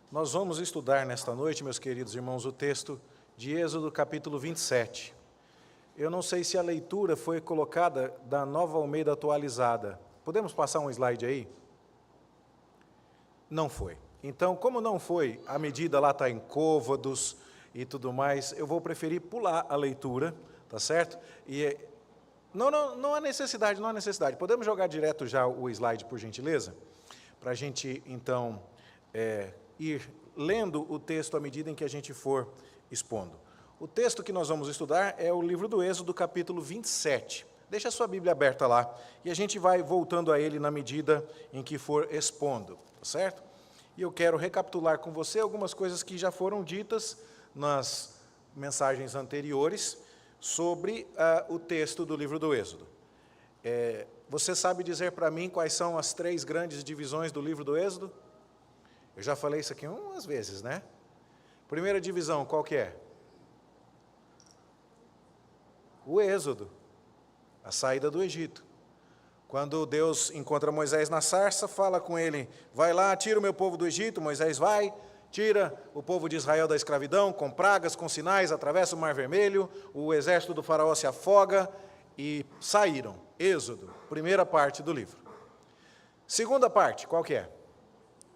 Nós vamos estudar nesta noite, meus queridos irmãos, o texto de Êxodo, capítulo 27. Eu não sei se a leitura foi colocada da Nova Almeida atualizada. Podemos passar um slide aí? Não foi. Então, como não foi, a medida lá está em côvados e tudo mais, eu vou preferir pular a leitura, tá certo? E não há necessidade, não há necessidade. Podemos jogar direto já o slide, por gentileza? Para a gente, então, ir lendo o texto à medida em que a gente for expondo. O texto que nós vamos estudar é o livro do Êxodo, capítulo 27. Deixa a sua Bíblia aberta lá, e a gente vai voltando a ele na medida em que for expondo, tá certo? E eu quero recapitular com você algumas coisas que já foram ditas nas mensagens anteriores sobre o texto do livro do Êxodo. Você sabe dizer para mim quais são as 3 grandes divisões do livro do Êxodo? Eu já falei isso aqui umas vezes, né? Primeira divisão, qual que é? O Êxodo, a saída do Egito. Quando Deus encontra Moisés na sarça, fala com ele, vai lá, tira o meu povo do Egito. Moisés vai, tira o povo de Israel da escravidão, com pragas, com sinais, atravessa o Mar Vermelho, o exército do faraó se afoga e saíram. Êxodo, primeira parte do livro. Segunda parte, qual que é?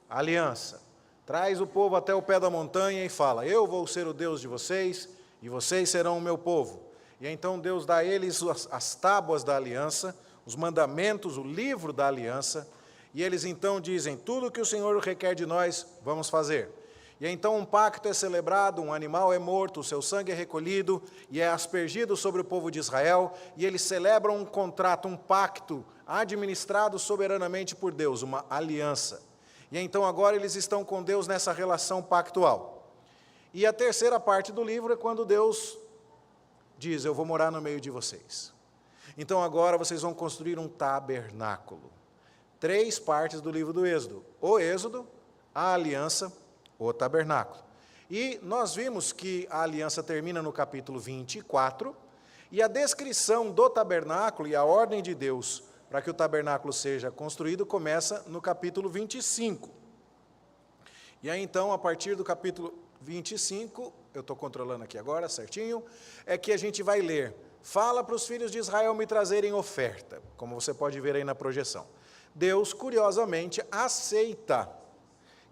A aliança. Traz o povo até o pé da montanha e fala, eu vou ser o Deus de vocês e vocês serão o meu povo. E então Deus dá a eles as tábuas da aliança, os mandamentos, o livro da aliança, e eles então dizem, tudo que o Senhor requer de nós, vamos fazer. E então um pacto é celebrado, um animal é morto, o seu sangue é recolhido e é aspergido sobre o povo de Israel, e eles celebram um contrato, um pacto administrado soberanamente por Deus, uma aliança. E então agora eles estão com Deus nessa relação pactual. E a terceira parte do livro é quando Deus diz, eu vou morar no meio de vocês. Então agora vocês vão construir um tabernáculo. 3 partes do livro do Êxodo. O Êxodo, a aliança, o tabernáculo. E nós vimos que a aliança termina no capítulo 24, e a descrição do tabernáculo e a ordem de Deus para que o tabernáculo seja construído começa no capítulo 25. E aí então, a partir do capítulo 25, eu estou controlando aqui agora, certinho, é que a gente vai ler, fala para os filhos de Israel me trazerem oferta, como você pode ver aí na projeção. Deus, curiosamente, aceita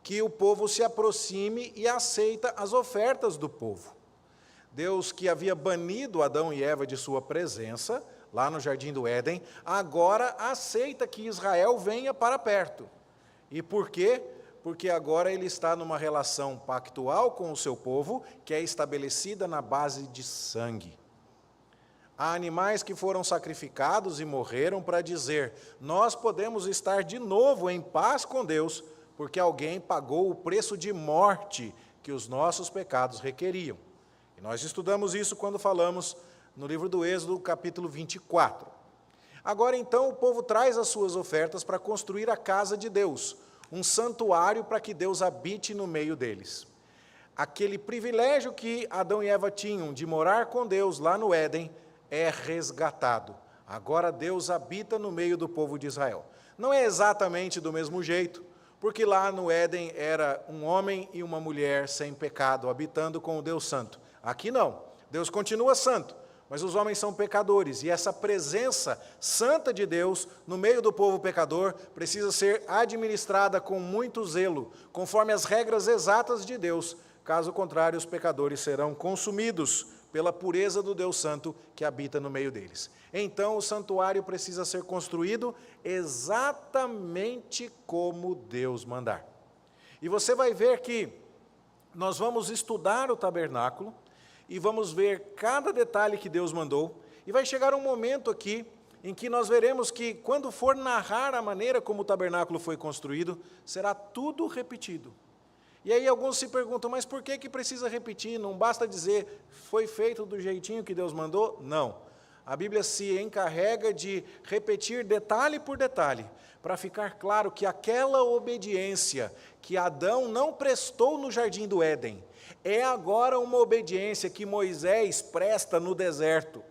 que o povo se aproxime e aceita as ofertas do povo. Deus, que havia banido Adão e Eva de sua presença, lá no Jardim do Éden, agora aceita que Israel venha para perto. E por quê? Porque agora ele está numa relação pactual com o seu povo, que é estabelecida na base de sangue. Há animais que foram sacrificados e morreram para dizer, nós podemos estar de novo em paz com Deus, porque alguém pagou o preço de morte que os nossos pecados requeriam. E nós estudamos isso quando falamos no livro do Êxodo, capítulo 24. Agora, então, o povo traz as suas ofertas para construir a casa de Deus, um santuário para que Deus habite no meio deles. Aquele privilégio que Adão e Eva tinham de morar com Deus lá no Éden é resgatado. Agora Deus habita no meio do povo de Israel. Não é exatamente do mesmo jeito, porque lá no Éden era um homem e uma mulher sem pecado, habitando com o Deus Santo. Aqui não, Deus continua santo, mas os homens são pecadores, e essa presença santa de Deus no meio do povo pecador precisa ser administrada com muito zelo, conforme as regras exatas de Deus. Caso contrário, os pecadores serão consumidos pela pureza do Deus Santo que habita no meio deles. Então, o santuário precisa ser construído exatamente como Deus mandar. E você vai ver que nós vamos estudar o tabernáculo, e vamos ver cada detalhe que Deus mandou, e vai chegar um momento aqui, em que nós veremos que, quando for narrar a maneira como o tabernáculo foi construído, será tudo repetido. E aí alguns se perguntam, mas por que precisa repetir? Não basta dizer, foi feito do jeitinho que Deus mandou? Não. A Bíblia se encarrega de repetir detalhe por detalhe, para ficar claro que aquela obediência que Adão não prestou no Jardim do Éden, é agora uma obediência que Moisés presta no deserto.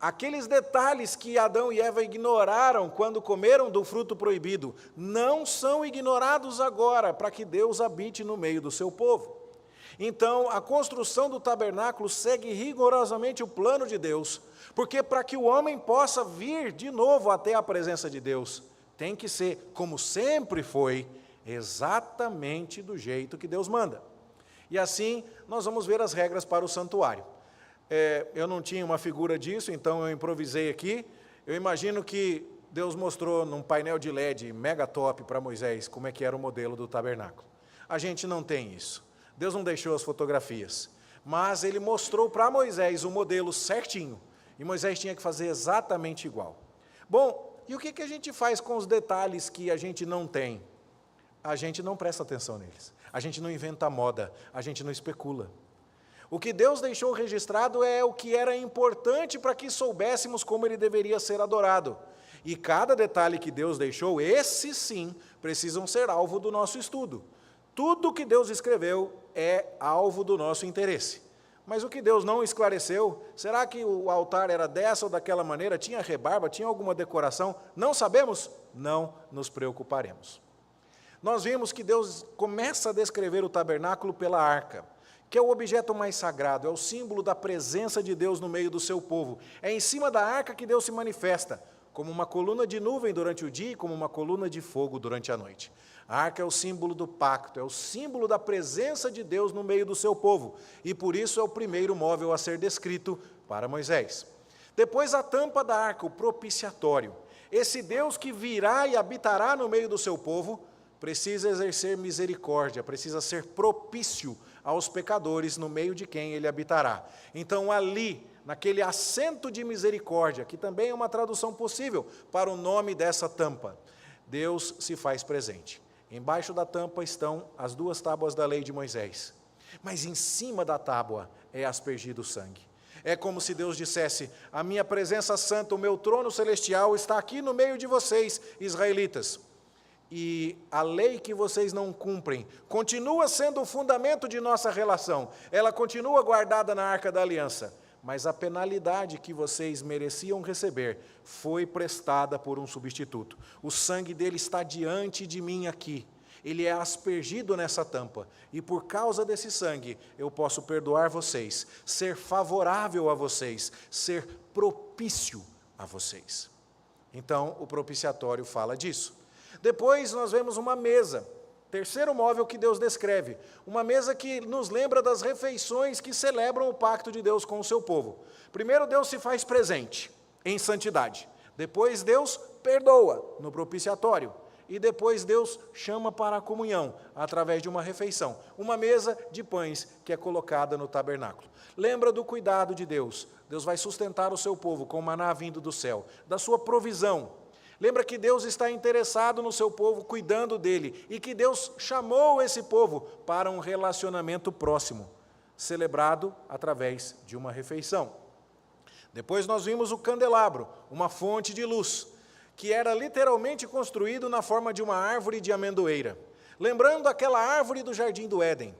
Aqueles detalhes que Adão e Eva ignoraram quando comeram do fruto proibido, não são ignorados agora, para que Deus habite no meio do seu povo. Então, a construção do tabernáculo segue rigorosamente o plano de Deus, porque para que o homem possa vir de novo até a presença de Deus, tem que ser, como sempre foi, exatamente do jeito que Deus manda. E assim, nós vamos ver as regras para o santuário. Eu não tinha uma figura disso, então eu improvisei aqui. Eu imagino que Deus mostrou num painel de LED mega top para Moisés como é que era o modelo do tabernáculo. A gente não tem isso. Deus não deixou as fotografias, mas Ele mostrou para Moisés o modelo certinho, e Moisés tinha que fazer exatamente igual. Bom, e o que a gente faz com os detalhes que a gente não tem? A gente não presta atenção neles, a gente não inventa moda, a gente não especula. O que Deus deixou registrado é o que era importante para que soubéssemos como Ele deveria ser adorado. E cada detalhe que Deus deixou, esses sim, precisam ser alvo do nosso estudo. Tudo que Deus escreveu é alvo do nosso interesse. Mas o que Deus não esclareceu, será que o altar era dessa ou daquela maneira? Tinha rebarba? Tinha alguma decoração? Não sabemos? Não nos preocuparemos. Nós vimos que Deus começa a descrever o tabernáculo pela arca, que é o objeto mais sagrado, é o símbolo da presença de Deus no meio do seu povo. É em cima da arca que Deus se manifesta, como uma coluna de nuvem durante o dia e como uma coluna de fogo durante a noite. A arca é o símbolo do pacto, é o símbolo da presença de Deus no meio do seu povo, e por isso é o primeiro móvel a ser descrito para Moisés. Depois a tampa da arca, o propiciatório. Esse Deus que virá e habitará no meio do seu povo, precisa exercer misericórdia, precisa ser propício aos pecadores no meio de quem ele habitará. Então ali, naquele assento de misericórdia, que também é uma tradução possível para o nome dessa tampa, Deus se faz presente. Embaixo da tampa estão as 2 tábuas da lei de Moisés, mas em cima da tábua é aspergido o sangue. É como se Deus dissesse: a minha presença santa, o meu trono celestial está aqui no meio de vocês, israelitas. E a lei que vocês não cumprem continua sendo o fundamento de nossa relação. Ela continua guardada na Arca da Aliança, mas a penalidade que vocês mereciam receber foi prestada por um substituto. O sangue dele está diante de mim aqui. Ele é aspergido nessa tampa, e por causa desse sangue eu posso perdoar vocês, ser favorável a vocês, ser propício a vocês. Então, o propiciatório fala disso. Depois nós vemos uma mesa, terceiro móvel que Deus descreve, uma mesa que nos lembra das refeições que celebram o pacto de Deus com o seu povo. Primeiro Deus se faz presente em santidade, depois Deus perdoa no propiciatório, e depois Deus chama para a comunhão, através de uma refeição, uma mesa de pães que é colocada no tabernáculo. Lembra do cuidado de Deus. Deus vai sustentar o seu povo com maná vindo do céu, da sua provisão. Lembra que Deus está interessado no seu povo, cuidando dele, e que Deus chamou esse povo para um relacionamento próximo, celebrado através de uma refeição. Depois nós vimos o candelabro, uma fonte de luz, que era literalmente construído na forma de uma árvore de amendoeira, lembrando aquela árvore do Jardim do Éden,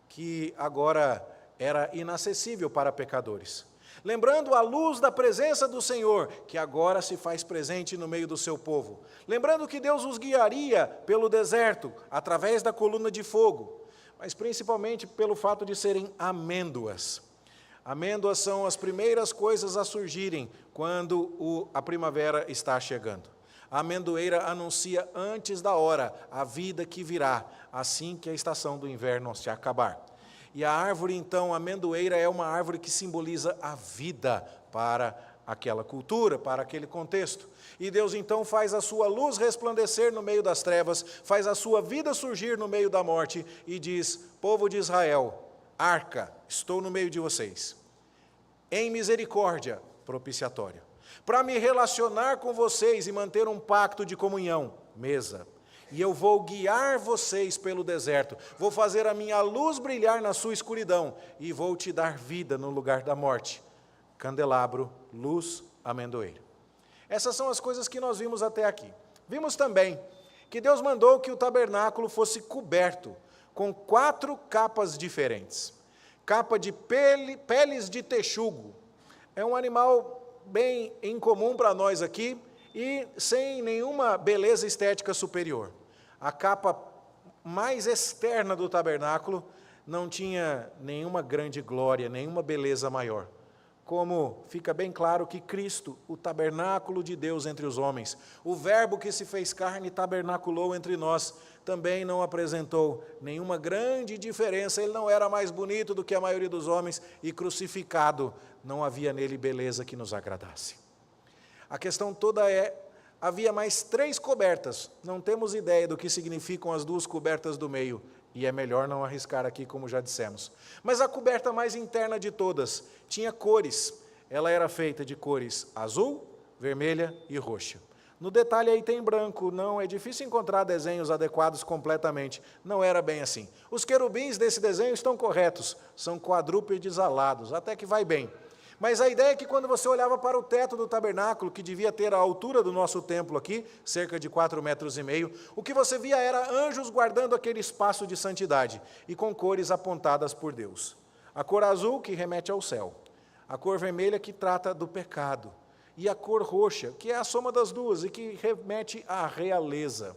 que agora era inacessível para pecadores. Lembrando a luz da presença do Senhor, que agora se faz presente no meio do seu povo. Lembrando que Deus os guiaria pelo deserto, através da coluna de fogo, mas principalmente pelo fato de serem amêndoas. Amêndoas são as primeiras coisas a surgirem quando a primavera está chegando. A amendoeira anuncia antes da hora a vida que virá, assim que a estação do inverno se acabar. E a árvore, então, a amendoeira, é uma árvore que simboliza a vida para aquela cultura, para aquele contexto. E Deus, então, faz a sua luz resplandecer no meio das trevas, faz a sua vida surgir no meio da morte e diz: povo de Israel, arca, estou no meio de vocês. Em misericórdia, propiciatório. Para me relacionar com vocês e manter um pacto de comunhão, mesa. E eu vou guiar vocês pelo deserto, vou fazer a minha luz brilhar na sua escuridão, e vou te dar vida no lugar da morte. Candelabro, luz, amendoeira. Essas são as coisas que nós vimos até aqui. Vimos também que Deus mandou que o tabernáculo fosse coberto com 4 capas diferentes. Capa de peles de texugo. É um animal bem incomum para nós aqui e sem nenhuma beleza estética superior. A capa mais externa do tabernáculo não tinha nenhuma grande glória, nenhuma beleza maior. Como fica bem claro que Cristo, o tabernáculo de Deus entre os homens, o Verbo que se fez carne e tabernaculou entre nós, também não apresentou nenhuma grande diferença. Ele não era mais bonito do que a maioria dos homens e crucificado, não havia nele beleza que nos agradasse. A questão toda havia mais 3 cobertas, não temos ideia do que significam as 2 cobertas do meio, e é melhor não arriscar aqui, como já dissemos. Mas a coberta mais interna de todas tinha cores. Ela era feita de cores azul, vermelha e roxa. No detalhe aí tem branco, não é difícil encontrar desenhos adequados completamente. Não era bem assim. Os querubins desse desenho estão corretos, são quadrúpedes alados, até que vai bem. Mas a ideia é que quando você olhava para o teto do tabernáculo, que devia ter a altura do nosso templo aqui, cerca de 4,5 metros, o que você via era anjos guardando aquele espaço de santidade, e com cores apontadas por Deus. A cor azul, que remete ao céu. A cor vermelha, que trata do pecado. E a cor roxa, que é a soma das duas, e que remete à realeza.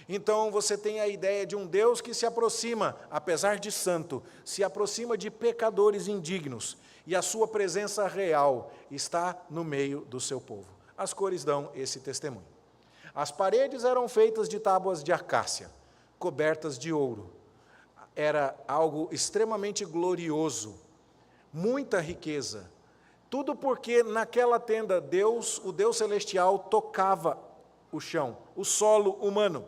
Então você tem a ideia de um Deus que se aproxima, apesar de santo, se aproxima de pecadores indignos, e a sua presença real está no meio do seu povo. As cores dão esse testemunho. As paredes eram feitas de tábuas de acácia, cobertas de ouro. Era algo extremamente glorioso, muita riqueza. Tudo porque naquela tenda Deus, o Deus celestial, tocava o chão, o solo humano.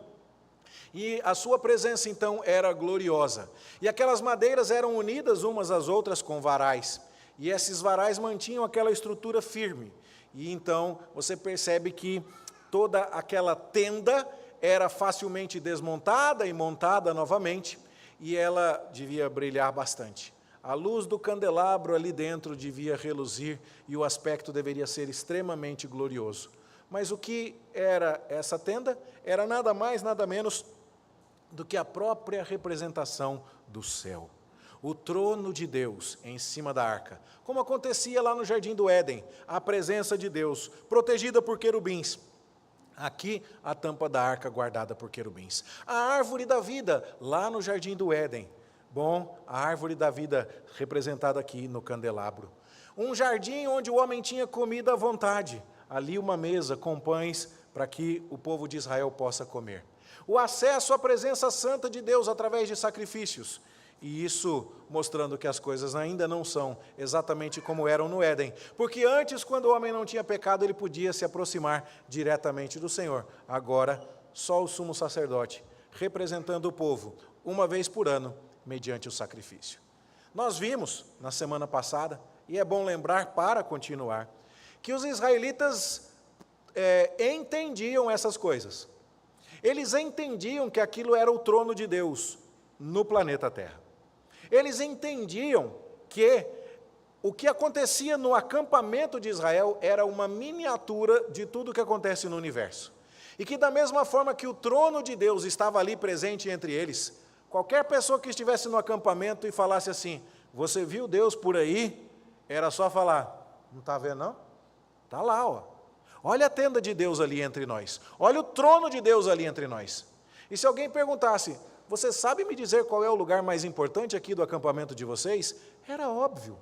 E a sua presença então era gloriosa. E aquelas madeiras eram unidas umas às outras com varais. E esses varais mantinham aquela estrutura firme. E então você percebe que toda aquela tenda era facilmente desmontada e montada novamente, e ela devia brilhar bastante. A luz do candelabro ali dentro devia reluzir, e o aspecto deveria ser extremamente glorioso. Mas o que era essa tenda? Era nada mais, nada menos do que a própria representação do céu. O trono de Deus em cima da arca, como acontecia lá no Jardim do Éden, a presença de Deus, protegida por querubins. Aqui, a tampa da arca guardada por querubins. A árvore da vida, lá no Jardim do Éden. Bom, a árvore da vida representada aqui no candelabro. Um jardim onde o homem tinha comida à vontade. Ali uma mesa com pães para que o povo de Israel possa comer. O acesso à presença santa de Deus através de sacrifícios. E isso mostrando que as coisas ainda não são exatamente como eram no Éden. Porque antes, quando o homem não tinha pecado, ele podia se aproximar diretamente do Senhor. Agora, só o sumo sacerdote, representando o povo, uma vez por ano, mediante o sacrifício. Nós vimos, na semana passada, e é bom lembrar para continuar, que os israelitas entendiam essas coisas. Eles entendiam que aquilo era o trono de Deus no planeta Terra. Eles entendiam que o que acontecia no acampamento de Israel era uma miniatura de tudo o que acontece no universo. E que da mesma forma que o trono de Deus estava ali presente entre eles, qualquer pessoa que estivesse no acampamento e falasse assim, você viu Deus por aí? Era só falar, não está vendo não? Está lá, ó. Olha a tenda de Deus ali entre nós. Olha o trono de Deus ali entre nós. E se alguém perguntasse, você sabe me dizer qual é o lugar mais importante aqui do acampamento de vocês? Era óbvio.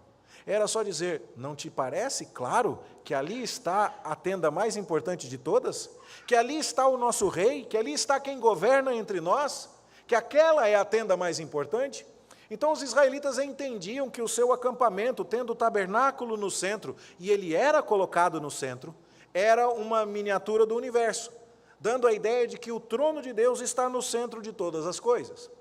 Era só dizer, não te parece claro que ali está a tenda mais importante de todas? Que ali está o nosso rei? Que ali está quem governa entre nós? Que aquela é a tenda mais importante? Então os israelitas entendiam que o seu acampamento, tendo o tabernáculo no centro, e ele era colocado no centro, era uma miniatura do universo, dando a ideia de que o trono de Deus está no centro de todas as coisas.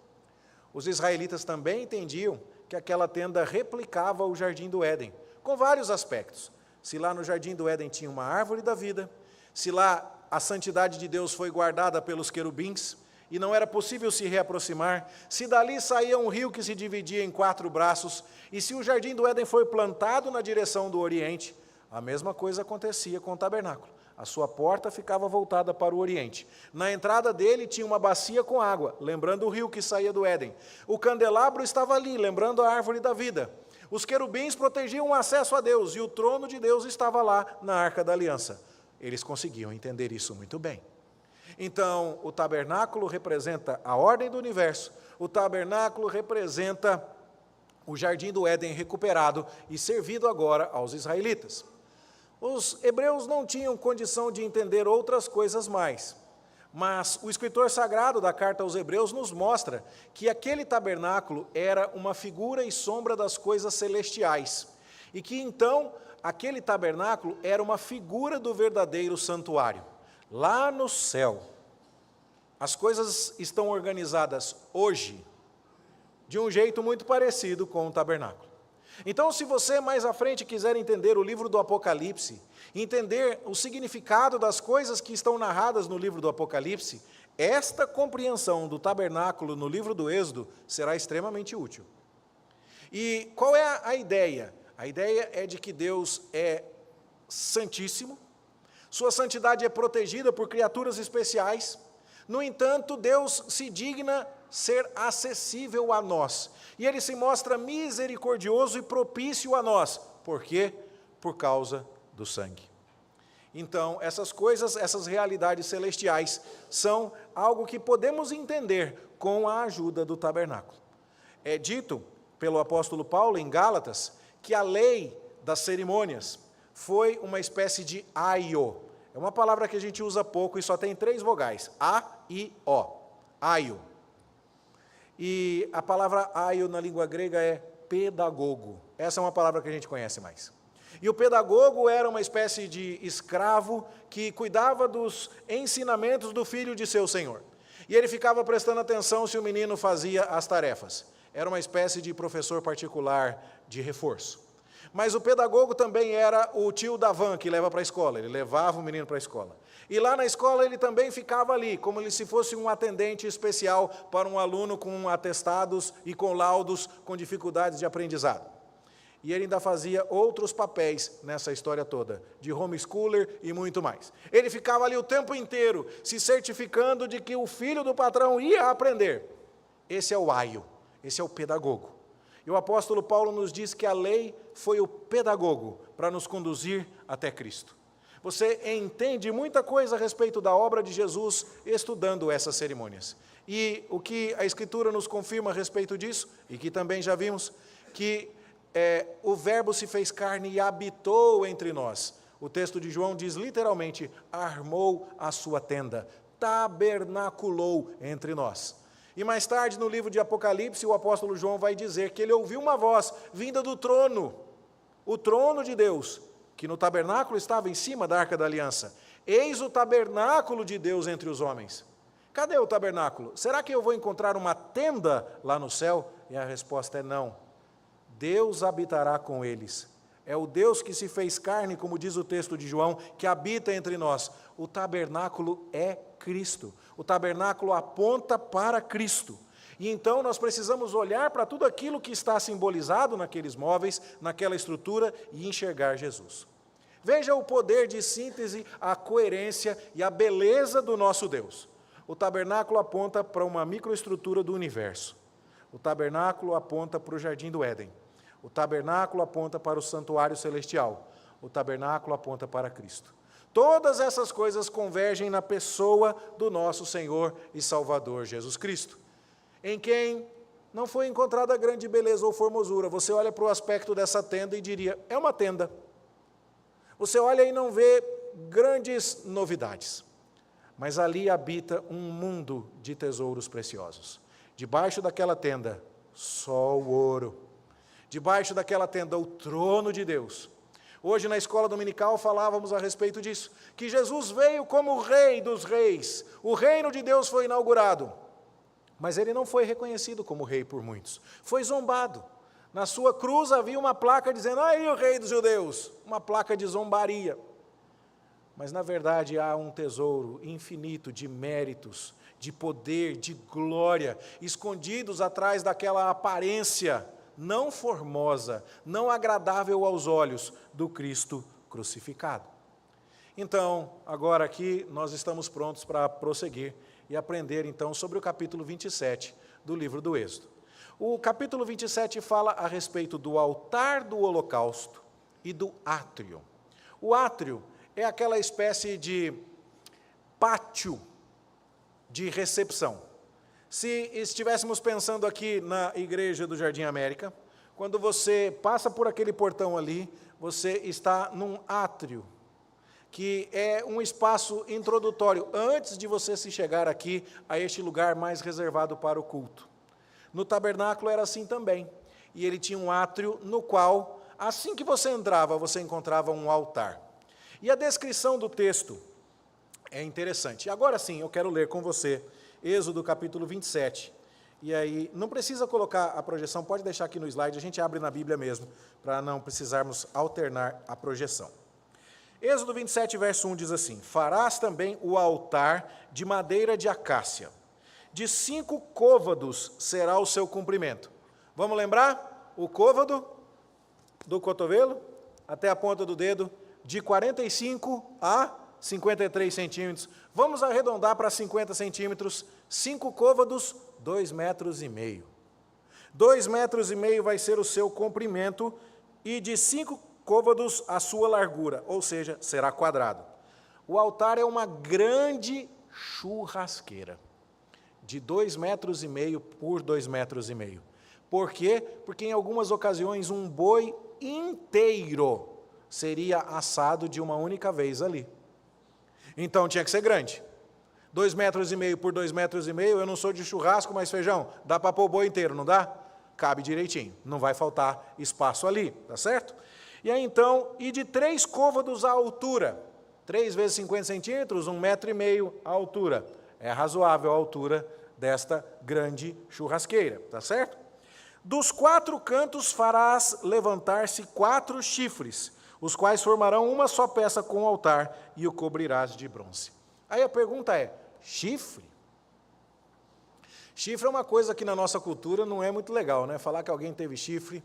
Os israelitas também entendiam que aquela tenda replicava o Jardim do Éden, com vários aspectos. Se lá no Jardim do Éden tinha uma árvore da vida, se lá a santidade de Deus foi guardada pelos querubins, e não era possível se reaproximar, se dali saía um rio que se dividia em 4 braços, e se o Jardim do Éden foi plantado na direção do Oriente, a mesma coisa acontecia com o tabernáculo. A sua porta ficava voltada para o Oriente. Na entrada dele tinha uma bacia com água, lembrando o rio que saía do Éden. O candelabro estava ali, lembrando a árvore da vida. Os querubins protegiam o acesso a Deus e o trono de Deus estava lá na Arca da Aliança. Eles conseguiam entender isso muito bem. Então, o tabernáculo representa a ordem do universo, o tabernáculo representa o jardim do Éden recuperado e servido agora aos israelitas. Os hebreus não tinham condição de entender outras coisas mais, mas o escritor sagrado da carta aos Hebreus nos mostra que aquele tabernáculo era uma figura e sombra das coisas celestiais, e que então aquele tabernáculo era uma figura do verdadeiro santuário. Lá no céu, as coisas estão organizadas hoje de um jeito muito parecido com o tabernáculo. Então, se você mais à frente quiser entender o livro do Apocalipse, entender o significado das coisas que estão narradas no livro do Apocalipse, esta compreensão do tabernáculo no livro do Êxodo será extremamente útil. E qual é a ideia? A ideia é de que Deus é santíssimo, sua santidade é protegida por criaturas especiais. No entanto, Deus se digna ser acessível a nós. E Ele se mostra misericordioso e propício a nós. Por quê? Por causa do sangue. Então, essas coisas, essas realidades celestiais, são algo que podemos entender com a ajuda do tabernáculo. É dito pelo apóstolo Paulo em Gálatas que a lei das cerimônias foi uma espécie de aio. É uma palavra que a gente usa pouco e só tem 3 vogais, A, I, O, aio. E a palavra aio na língua grega é pedagogo. Essa é uma palavra que a gente conhece mais. E o pedagogo era uma espécie de escravo que cuidava dos ensinamentos do filho de seu senhor. E ele ficava prestando atenção se o menino fazia as tarefas. Era uma espécie de professor particular de reforço. Mas o pedagogo também era o tio da van que leva para a escola, ele levava o menino para a escola. E lá na escola ele também ficava ali, como se fosse um atendente especial para um aluno com atestados e com laudos com dificuldades de aprendizado. E ele ainda fazia outros papéis nessa história toda, de homeschooler e muito mais. Ele ficava ali o tempo inteiro, se certificando de que o filho do patrão ia aprender. Esse é o aio, esse é o pedagogo. E o apóstolo Paulo nos diz que a lei foi o pedagogo para nos conduzir até Cristo. Você entende muita coisa a respeito da obra de Jesus estudando essas cerimônias. E o que a Escritura nos confirma a respeito disso, e que também já vimos, que o Verbo se fez carne e habitou entre nós. O texto de João diz literalmente, armou a sua tenda, tabernaculou entre nós. E mais tarde, no livro de Apocalipse, o apóstolo João vai dizer que ele ouviu uma voz vinda do trono, o trono de Deus, que no tabernáculo estava em cima da Arca da Aliança. Eis o tabernáculo de Deus entre os homens. Cadê o tabernáculo? Será que eu vou encontrar uma tenda lá no céu? E a resposta é não. Deus habitará com eles. É o Deus que se fez carne, como diz o texto de João, que habita entre nós. O tabernáculo é Cristo. O tabernáculo aponta para Cristo. E então nós precisamos olhar para tudo aquilo que está simbolizado naqueles móveis, naquela estrutura, e enxergar Jesus. Veja o poder de síntese, a coerência e a beleza do nosso Deus. O tabernáculo aponta para uma microestrutura do universo. O tabernáculo aponta para o jardim do Éden. O tabernáculo aponta para o santuário celestial. O tabernáculo aponta para Cristo. Todas essas coisas convergem na pessoa do nosso Senhor e Salvador Jesus Cristo, em quem não foi encontrada grande beleza ou formosura. Você olha para o aspecto dessa tenda e diria, é uma tenda. Você olha e não vê grandes novidades, mas ali habita um mundo de tesouros preciosos. Debaixo daquela tenda, só o ouro. Debaixo daquela tenda, o trono de Deus. Hoje, na escola dominical, falávamos a respeito disso, que Jesus veio como o Rei dos Reis. O reino de Deus foi inaugurado, mas ele não foi reconhecido como rei por muitos. Foi zombado. Na sua cruz havia uma placa dizendo, aí o Rei dos Judeus, uma placa de zombaria. Mas, na verdade, há um tesouro infinito de méritos, de poder, de glória, escondidos atrás daquela aparência não formosa, não agradável aos olhos do Cristo crucificado. Então, agora aqui, nós estamos prontos para prosseguir e aprender, então, sobre o capítulo 27 do livro do Êxodo. O capítulo 27 fala a respeito do altar do holocausto e do átrio. O átrio é aquela espécie de pátio de recepção. Se estivéssemos pensando aqui na igreja do Jardim América, quando você passa por aquele portão ali, você está num átrio, que é um espaço introdutório, antes de você se chegar aqui a este lugar mais reservado para o culto. No tabernáculo era assim também, e ele tinha um átrio no qual, assim que você entrava, você encontrava um altar. E a descrição do texto é interessante. Agora sim, eu quero ler com você Êxodo capítulo 27. E aí, não precisa colocar a projeção, pode deixar aqui no slide, a gente abre na Bíblia mesmo, para não precisarmos alternar a projeção. Êxodo 27, verso 1 diz assim: farás também o altar de madeira de acácia, de 5 côvados será o seu comprimento. Vamos lembrar? O côvado do cotovelo até a ponta do dedo, de 45 a 53 centímetros. Vamos arredondar para 50 centímetros, 5 côvados, 2,5 metros. 2,5 metros vai ser o seu comprimento e de 5 côvados a sua largura, ou seja, será quadrado. O altar é uma grande churrasqueira, de 2,5 metros por 2,5 metros. Por quê? Porque em algumas ocasiões um boi inteiro seria assado de uma única vez ali. Então tinha que ser grande. 2,5 metros por 2,5 metros, eu não sou de churrasco, mas feijão, dá para pôr o boi inteiro, não dá? Cabe direitinho, não vai faltar espaço ali, tá certo? E aí então, e de 3 côvados à altura, 3 vezes 50 centímetros, 1,5 metro a altura. É razoável a altura desta grande churrasqueira, tá certo? Dos 4 cantos farás levantar-se 4 chifres, os quais formarão uma só peça com o altar, e o cobrirás de bronze. Aí a pergunta é, chifre? Chifre é uma coisa que na nossa cultura não é muito legal, né? Falar que alguém teve chifre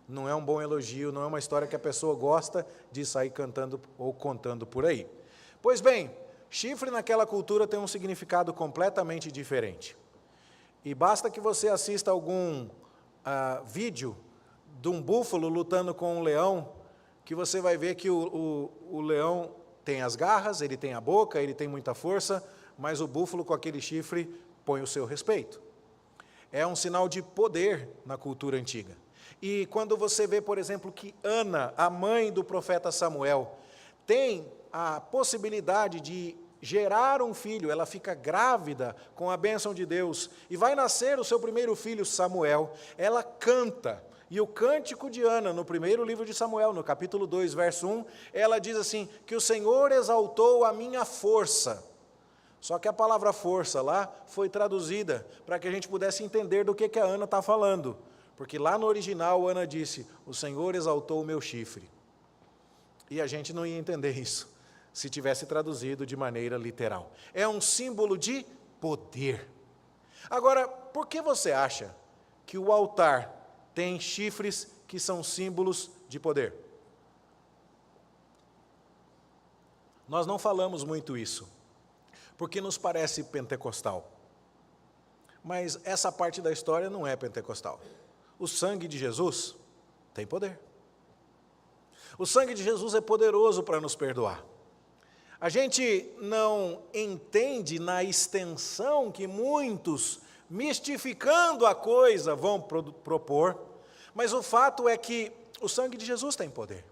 não é um bom elogio, não é uma história que a pessoa gosta de sair cantando ou contando por aí. Pois bem, chifre naquela cultura tem um significado completamente diferente. E basta que você assista algum vídeo de um búfalo lutando com um leão, que você vai ver que o leão tem as garras, ele tem a boca, ele tem muita força, mas o búfalo com aquele chifre põe o seu respeito. É um sinal de poder na cultura antiga. E quando você vê, por exemplo, que Ana, a mãe do profeta Samuel, tem a possibilidade de gerar um filho, ela fica grávida com a bênção de Deus, e vai nascer o seu primeiro filho, Samuel, ela canta. E o cântico de Ana, no primeiro livro de Samuel, no capítulo 2, verso 1, ela diz assim, que o Senhor exaltou a minha força. Só que a palavra força lá foi traduzida para que a gente pudesse entender do que a Ana está falando. Porque lá no original, Ana disse, o Senhor exaltou o meu chifre. E a gente não ia entender isso, se tivesse traduzido de maneira literal. É um símbolo de poder. Agora, por que você acha que o altar tem chifres que são símbolos de poder? Nós não falamos muito isso, porque nos parece pentecostal. Mas essa parte da história não é pentecostal. O sangue de Jesus tem poder. O sangue de Jesus é poderoso para nos perdoar. A gente não entende na extensão que muitos, mistificando a coisa, vão propor, mas o fato é que o sangue de Jesus tem poder.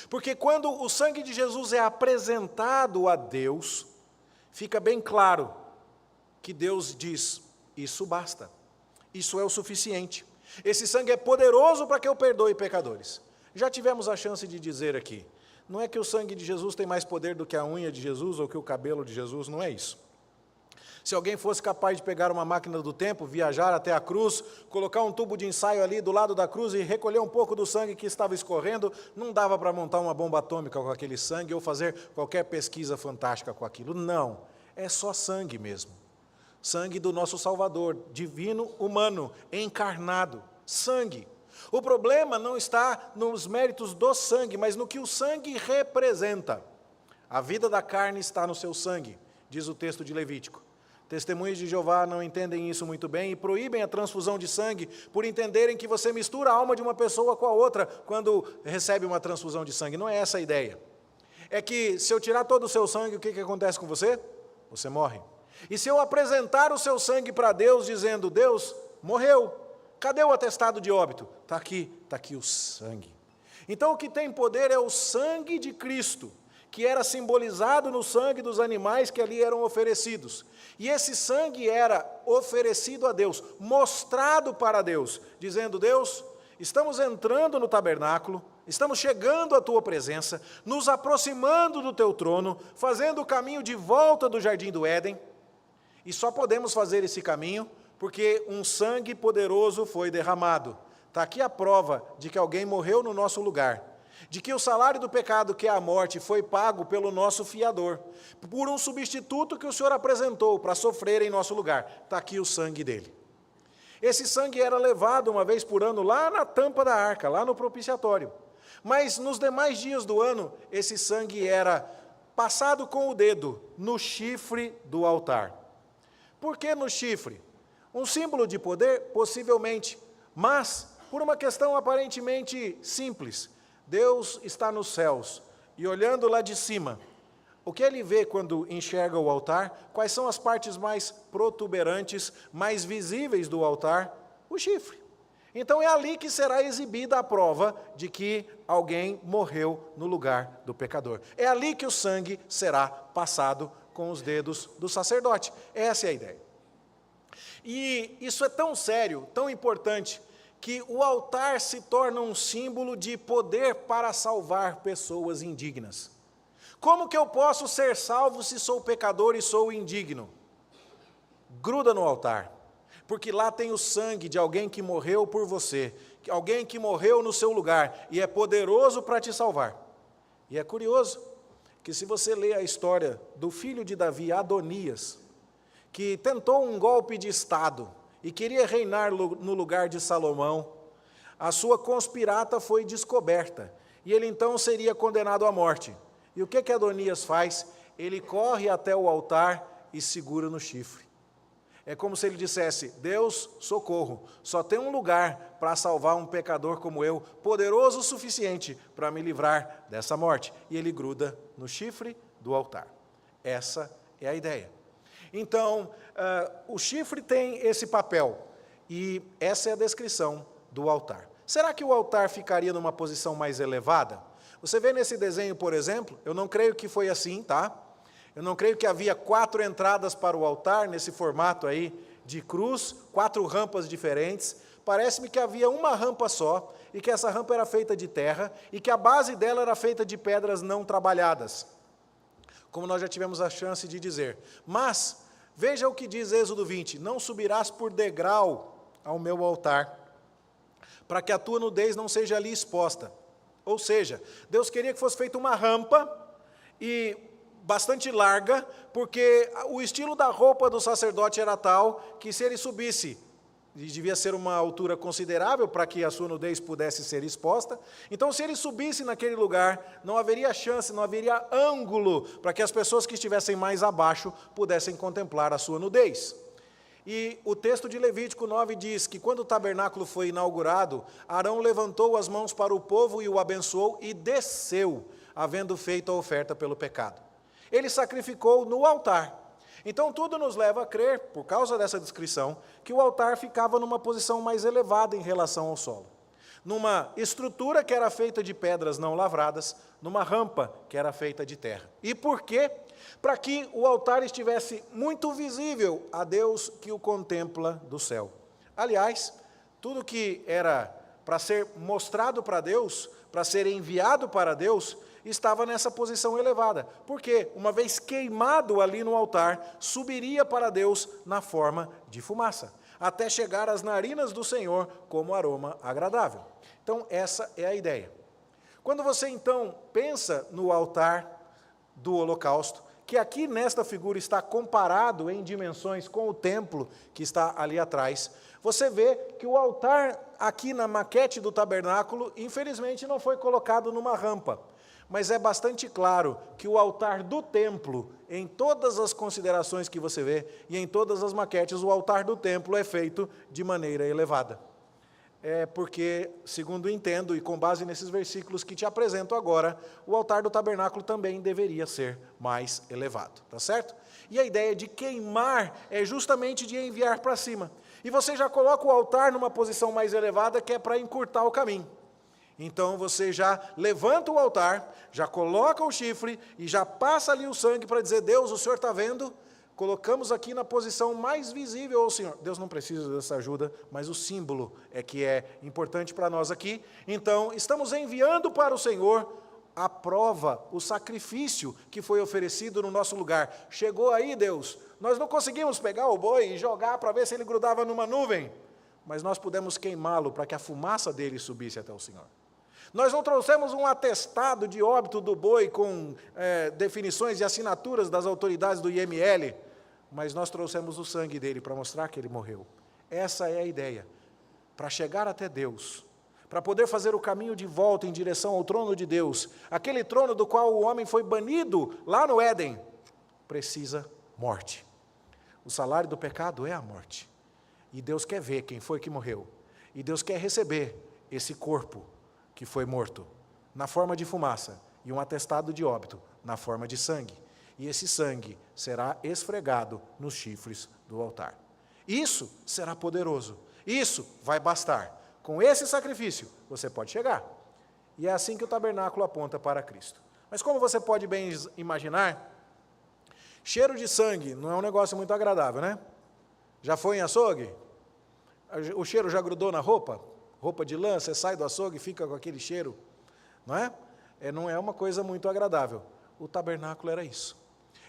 Porque quando o sangue de Jesus é apresentado a Deus, fica bem claro que Deus diz, isso basta, isso é o suficiente. Esse sangue é poderoso para que eu perdoe pecadores. Já tivemos a chance de dizer aqui, não é que o sangue de Jesus tem mais poder do que a unha de Jesus ou que o cabelo de Jesus, não é isso. Se alguém fosse capaz de pegar uma máquina do tempo, viajar até a cruz, colocar um tubo de ensaio ali do lado da cruz e recolher um pouco do sangue que estava escorrendo, não dava para montar uma bomba atômica com aquele sangue ou fazer qualquer pesquisa fantástica com aquilo. Não, é só sangue mesmo. Sangue do nosso Salvador, divino, humano, encarnado, sangue. O problema não está nos méritos do sangue, mas no que o sangue representa. A vida da carne está no seu sangue, diz o texto de Levítico. Testemunhas de Jeová não entendem isso muito bem e proíbem a transfusão de sangue por entenderem que você mistura a alma de uma pessoa com a outra quando recebe uma transfusão de sangue. Não é essa a ideia. É que se eu tirar todo o seu sangue, o que acontece com você? Você morre. E se eu apresentar o seu sangue para Deus, dizendo, Deus, morreu, cadê o atestado de óbito? Está aqui o sangue. Então o que tem poder é o sangue de Cristo, que era simbolizado no sangue dos animais que ali eram oferecidos. E esse sangue era oferecido a Deus, mostrado para Deus, dizendo, Deus, estamos entrando no tabernáculo, estamos chegando à tua presença, nos aproximando do teu trono, fazendo o caminho de volta do jardim do Éden, e só podemos fazer esse caminho porque um sangue poderoso foi derramado. Está aqui a prova de que alguém morreu no nosso lugar, de que o salário do pecado, que é a morte, foi pago pelo nosso fiador, por um substituto que o Senhor apresentou para sofrer em nosso lugar. Está aqui o sangue dele. Esse sangue era levado uma vez por ano lá na tampa da arca, lá no propiciatório. Mas nos demais dias do ano, esse sangue era passado com o dedo no chifre do altar. Por que no chifre? Um símbolo de poder? Possivelmente, mas por uma questão aparentemente simples. Deus está nos céus e olhando lá de cima, o que ele vê quando enxerga o altar? Quais são as partes mais protuberantes, mais visíveis do altar? O chifre. Então é ali que será exibida a prova de que alguém morreu no lugar do pecador. É ali que o sangue será passado com os dedos do sacerdote. Essa é a ideia. E isso é tão sério, tão importante, que o altar se torna um símbolo de poder para salvar pessoas indignas. Como que eu posso ser salvo se sou pecador e sou indigno? Gruda no altar, porque lá tem o sangue de alguém que morreu por você, alguém que morreu no seu lugar e é poderoso para te salvar. E é curioso que se você ler a história do filho de Davi, Adonias, que tentou um golpe de estado e queria reinar no lugar de Salomão, a sua conspirata foi descoberta, e ele então seria condenado à morte. E o que Adonias faz? Ele corre até o altar e segura no chifre. É como se ele dissesse, Deus, socorro, só tem um lugar para salvar um pecador como eu, poderoso o suficiente para me livrar dessa morte. E ele gruda no chifre do altar. Essa é a ideia. Então, o chifre tem esse papel, e essa é a descrição do altar. Será que o altar ficaria numa posição mais elevada? Você vê nesse desenho, por exemplo, eu não creio que foi assim, tá? Eu não creio que havia 4 entradas para o altar, nesse formato aí de cruz, 4 rampas diferentes. Parece-me que havia uma rampa só, e que essa rampa era feita de terra, e que a base dela era feita de pedras não trabalhadas, como nós já tivemos a chance de dizer. Mas, veja o que diz Êxodo 20, não subirás por degrau ao meu altar, para que a tua nudez não seja ali exposta. Ou seja, Deus queria que fosse feita uma rampa, e bastante larga, porque o estilo da roupa do sacerdote era tal, que se ele subisse, e devia ser uma altura considerável para que a sua nudez pudesse ser exposta, então se ele subisse naquele lugar, não haveria chance, não haveria ângulo, para que as pessoas que estivessem mais abaixo pudessem contemplar a sua nudez. E o texto de Levítico 9 diz que quando o tabernáculo foi inaugurado, Arão levantou as mãos para o povo e o abençoou e desceu, havendo feito a oferta pelo pecado. Ele sacrificou no altar. Então tudo nos leva a crer, por causa dessa descrição, que o altar ficava numa posição mais elevada em relação ao solo. Numa estrutura que era feita de pedras não lavradas, numa rampa que era feita de terra. E por quê? Para que o altar estivesse muito visível a Deus que o contempla do céu. Aliás, tudo que era para ser mostrado para Deus, para ser enviado para Deus, estava nessa posição elevada. Porque, uma vez queimado ali no altar, subiria para Deus na forma de fumaça, até chegar às narinas do Senhor como aroma agradável. Então, essa é a ideia. Quando você, então, pensa no altar do holocausto, que aqui nesta figura está comparado em dimensões com o templo que está ali atrás, você vê que o altar aqui na maquete do tabernáculo, infelizmente, não foi colocado numa rampa, Mas é bastante claro que o altar do templo, em todas as considerações que você vê, e em todas as maquetes, o altar do templo é feito de maneira elevada. É porque, segundo entendo, e com base nesses versículos que te apresento agora, o altar do tabernáculo também deveria ser mais elevado, tá certo? E a ideia de queimar é justamente de enviar para cima. E você já coloca o altar numa posição mais elevada, que é para encurtar o caminho. Então você já levanta o altar, já coloca o chifre e já passa ali o sangue para dizer: Deus, o Senhor está vendo? Colocamos aqui na posição mais visível ao Senhor. Deus não precisa dessa ajuda, mas o símbolo é que é importante para nós aqui. Então, estamos enviando para o Senhor a prova, o sacrifício que foi oferecido no nosso lugar. Chegou aí, Deus, nós não conseguimos pegar o boi e jogar para ver se ele grudava numa nuvem, mas nós pudemos queimá-lo para que a fumaça dele subisse até o Senhor. Nós não trouxemos um atestado de óbito do boi com definições e assinaturas das autoridades do IML, mas nós trouxemos o sangue dele para mostrar que ele morreu. Essa é a ideia. Para chegar até Deus, para poder fazer o caminho de volta em direção ao trono de Deus, aquele trono do qual o homem foi banido lá no Éden, precisa morte. O salário do pecado é a morte. E Deus quer ver quem foi que morreu. E Deus quer receber esse corpo que foi morto, na forma de fumaça, e um atestado de óbito, na forma de sangue. E esse sangue será esfregado nos chifres do altar. Isso será poderoso. Isso vai bastar. Com esse sacrifício, você pode chegar. E é assim que o tabernáculo aponta para Cristo. Mas como você pode bem imaginar, cheiro de sangue não é um negócio muito agradável, né? Já foi em açougue? O cheiro já grudou na roupa? Roupa de lã, você sai do açougue e fica com aquele cheiro, não é? Não é uma coisa muito agradável. O tabernáculo era isso.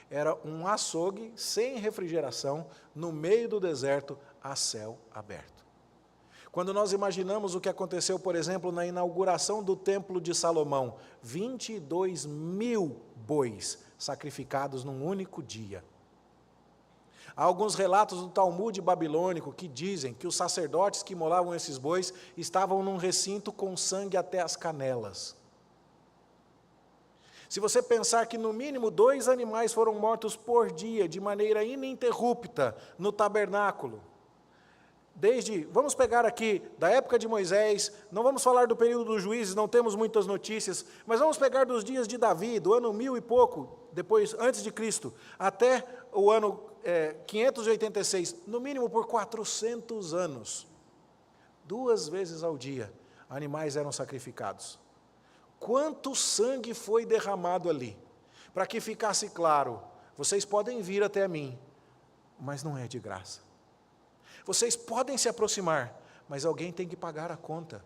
Era um açougue sem refrigeração, no meio do deserto, a céu aberto. Quando nós imaginamos o que aconteceu, por exemplo, na inauguração do Templo de Salomão, 22 mil bois sacrificados num único dia. Há alguns relatos do Talmude babilônico que dizem que os sacerdotes que imolavam esses bois estavam num recinto com sangue até as canelas. Se você pensar que no mínimo 2 animais foram mortos por dia, de maneira ininterrupta, no tabernáculo, vamos pegar aqui, da época de Moisés, não vamos falar do período dos juízes, não temos muitas notícias, mas vamos pegar dos dias de Davi, do ano 1000 e pouco, depois, antes de Cristo, até o ano 586, no mínimo por 400 anos, 2 vezes ao dia, animais eram sacrificados. Quanto sangue foi derramado ali? Para que ficasse claro, vocês podem vir até mim, mas não é de graça. Vocês podem se aproximar, mas alguém tem que pagar a conta.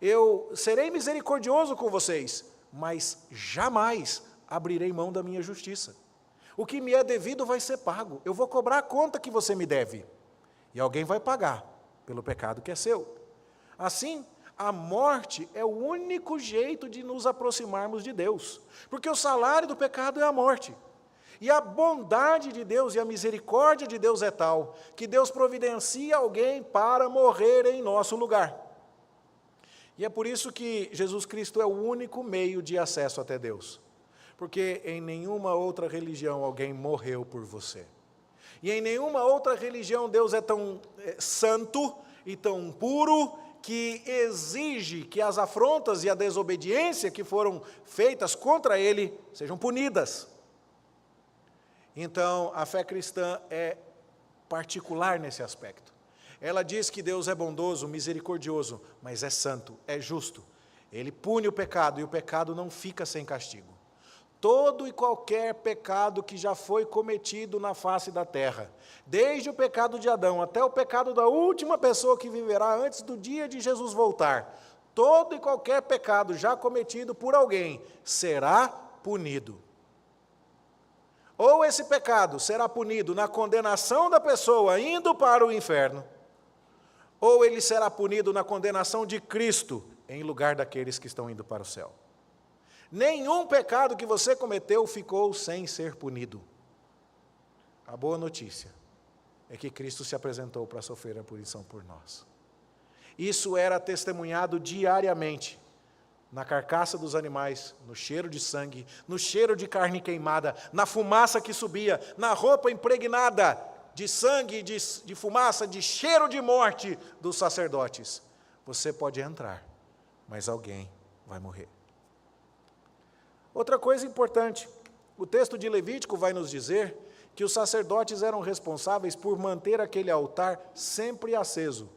Eu serei misericordioso com vocês, mas jamais abrirei mão da minha justiça. O que me é devido vai ser pago. Eu vou cobrar a conta que você me deve. E alguém vai pagar pelo pecado que é seu. Assim, a morte é o único jeito de nos aproximarmos de Deus. Porque o salário do pecado é a morte. E a bondade de Deus e a misericórdia de Deus é tal, que Deus providencia alguém para morrer em nosso lugar. E é por isso que Jesus Cristo é o único meio de acesso até Deus. Porque em nenhuma outra religião alguém morreu por você. E em nenhuma outra religião Deus é tão santo e tão puro que exige que as afrontas e a desobediência que foram feitas contra Ele sejam punidas. Então, a fé cristã é particular nesse aspecto. Ela diz que Deus é bondoso, misericordioso, mas é santo, é justo. Ele pune o pecado e o pecado não fica sem castigo. Todo e qualquer pecado que já foi cometido na face da terra, desde o pecado de Adão até o pecado da última pessoa que viverá antes do dia de Jesus voltar, todo e qualquer pecado já cometido por alguém será punido. Ou esse pecado será punido na condenação da pessoa indo para o inferno, ou ele será punido na condenação de Cristo em lugar daqueles que estão indo para o céu. Nenhum pecado que você cometeu ficou sem ser punido. A boa notícia é que Cristo se apresentou para sofrer a punição por nós. Isso era testemunhado diariamente na carcaça dos animais, no cheiro de sangue, no cheiro de carne queimada, na fumaça que subia, na roupa impregnada de sangue, de fumaça, de cheiro de morte dos sacerdotes. Você pode entrar, mas alguém vai morrer. Outra coisa importante, o texto de Levítico vai nos dizer que os sacerdotes eram responsáveis por manter aquele altar sempre aceso.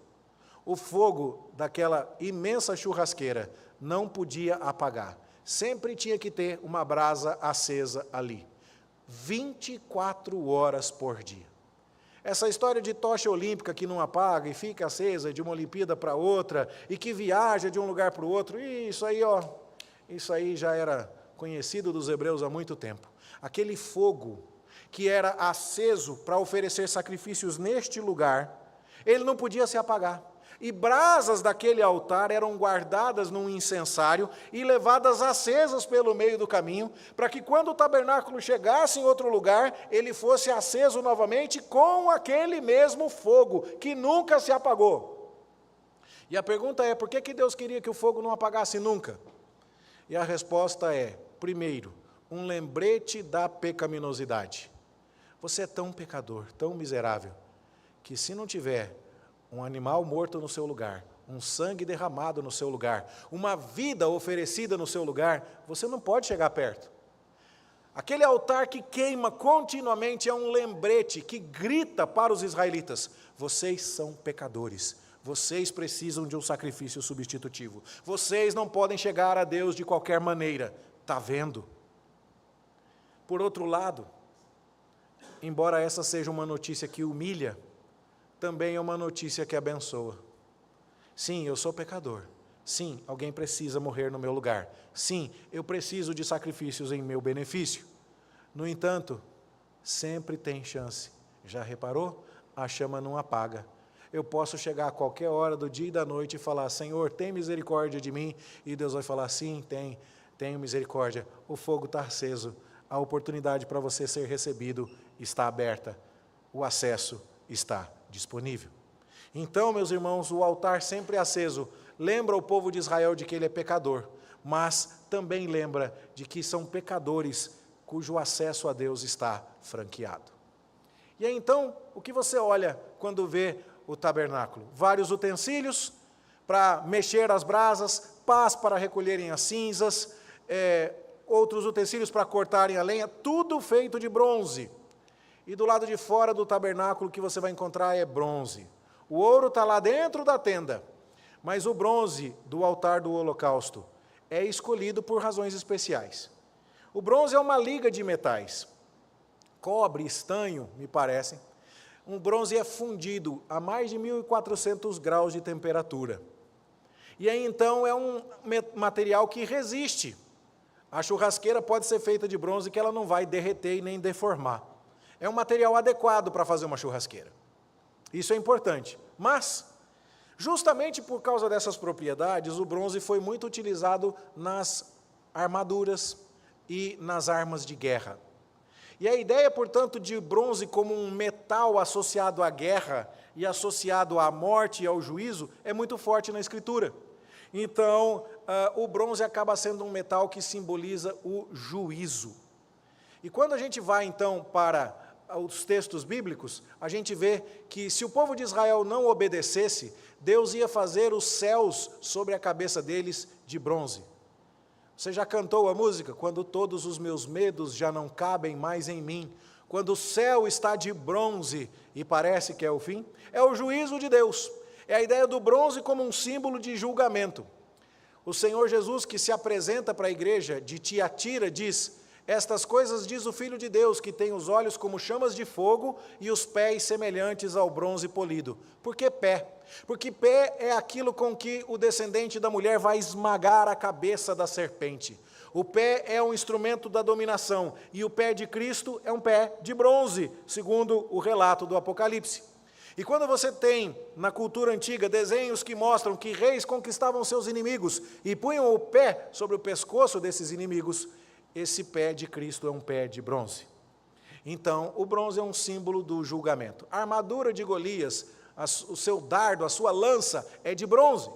O fogo daquela imensa churrasqueira não podia apagar. Sempre tinha que ter uma brasa acesa ali. 24 horas por dia. Essa história de tocha olímpica que não apaga e fica acesa de uma Olimpíada para outra, e que viaja de um lugar para o outro, isso aí já era conhecido dos hebreus há muito tempo. Aquele fogo que era aceso para oferecer sacrifícios neste lugar, ele não podia se apagar. E brasas daquele altar eram guardadas num incensário e levadas acesas pelo meio do caminho, para que quando o tabernáculo chegasse em outro lugar, ele fosse aceso novamente com aquele mesmo fogo, que nunca se apagou. E a pergunta é, por que Deus queria que o fogo não apagasse nunca? E a resposta é, primeiro, um lembrete da pecaminosidade. Você é tão pecador, tão miserável, que se não tiver um animal morto no seu lugar, um sangue derramado no seu lugar, uma vida oferecida no seu lugar, você não pode chegar perto. Aquele altar que queima continuamente é um lembrete que grita para os israelitas: vocês são pecadores, vocês precisam de um sacrifício substitutivo, vocês não podem chegar a Deus de qualquer maneira. Está vendo? Por outro lado, embora essa seja uma notícia que humilha, também é uma notícia que abençoa. Sim, eu sou pecador. Sim, alguém precisa morrer no meu lugar. Sim, eu preciso de sacrifícios em meu benefício. No entanto, sempre tem chance. Já reparou? A chama não apaga. Eu posso chegar a qualquer hora do dia e da noite e falar: Senhor, tem misericórdia de mim? E Deus vai falar: sim, tenho misericórdia. O fogo está aceso. A oportunidade para você ser recebido está aberta. O acesso está disponível. Então, meus irmãos, o altar sempre aceso lembra o povo de Israel de que ele é pecador, mas também lembra de que são pecadores cujo acesso a Deus está franqueado. E aí, então, o que você olha quando vê o tabernáculo? Vários utensílios para mexer as brasas, pás para recolherem as cinzas, outros utensílios para cortarem a lenha, tudo feito de bronze. E do lado de fora do tabernáculo o que você vai encontrar é bronze. O ouro está lá dentro da tenda, mas o bronze do altar do holocausto é escolhido por razões especiais. O bronze é uma liga de metais, cobre, estanho, me parecem. Um bronze é fundido a mais de 1.400 graus de temperatura. E aí então é um material que resiste. A churrasqueira pode ser feita de bronze que ela não vai derreter e nem deformar. É um material adequado para fazer uma churrasqueira. Isso é importante. Mas, justamente por causa dessas propriedades, o bronze foi muito utilizado nas armaduras e nas armas de guerra. E a ideia, portanto, de bronze como um metal associado à guerra e associado à morte e ao juízo é muito forte na Escritura. Então, o bronze acaba sendo um metal que simboliza o juízo. E quando a gente vai, então, para os textos bíblicos, a gente vê que se o povo de Israel não obedecesse, Deus ia fazer os céus sobre a cabeça deles de bronze. Você já cantou a música? Quando todos os meus medos já não cabem mais em mim, quando o céu está de bronze e parece que é o fim, é o juízo de Deus. É a ideia do bronze como um símbolo de julgamento. O Senhor Jesus, que se apresenta para a igreja de Tiatira, diz: estas coisas diz o Filho de Deus, que tem os olhos como chamas de fogo e os pés semelhantes ao bronze polido. Por que pé? Porque pé é aquilo com que o descendente da mulher vai esmagar a cabeça da serpente. O pé é um instrumento da dominação, e o pé de Cristo é um pé de bronze, segundo o relato do Apocalipse. E quando você tem, na cultura antiga, desenhos que mostram que reis conquistavam seus inimigos e punham o pé sobre o pescoço desses inimigos, esse pé de Cristo é um pé de bronze. Então, o bronze é um símbolo do julgamento. A armadura de Golias, o seu dardo, a sua lança é de bronze.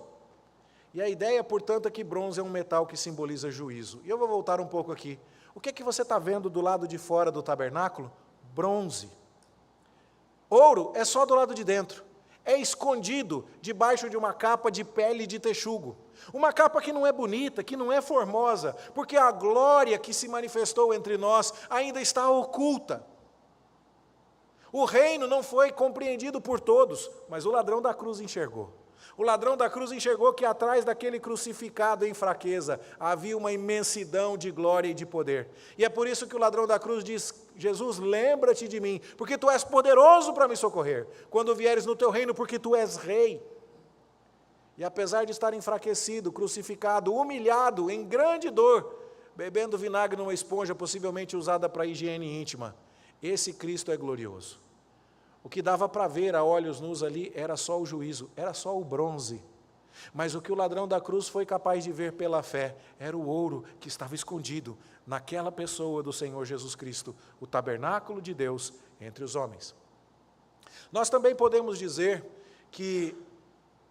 E a ideia, portanto, é que bronze é um metal que simboliza juízo. E eu vou voltar um pouco aqui. O que é que você está vendo do lado de fora do tabernáculo? Bronze. Ouro é só do lado de dentro. É escondido debaixo de uma capa de pele de texugo. Uma capa que não é bonita, que não é formosa, porque a glória que se manifestou entre nós ainda está oculta. O reino não foi compreendido por todos, mas o ladrão da cruz enxergou. O ladrão da cruz enxergou que atrás daquele crucificado em fraqueza havia uma imensidão de glória e de poder. E é por isso que o ladrão da cruz diz: Jesus, lembra-te de mim, porque tu és poderoso para me socorrer, quando vieres no teu reino, porque tu és rei. E apesar de estar enfraquecido, crucificado, humilhado, em grande dor, bebendo vinagre numa esponja possivelmente usada para higiene íntima, esse Cristo é glorioso. O que dava para ver a olhos nus ali era só o juízo, era só o bronze. Mas o que o ladrão da cruz foi capaz de ver pela fé era o ouro que estava escondido naquela pessoa do Senhor Jesus Cristo, o tabernáculo de Deus entre os homens. Nós também podemos dizer que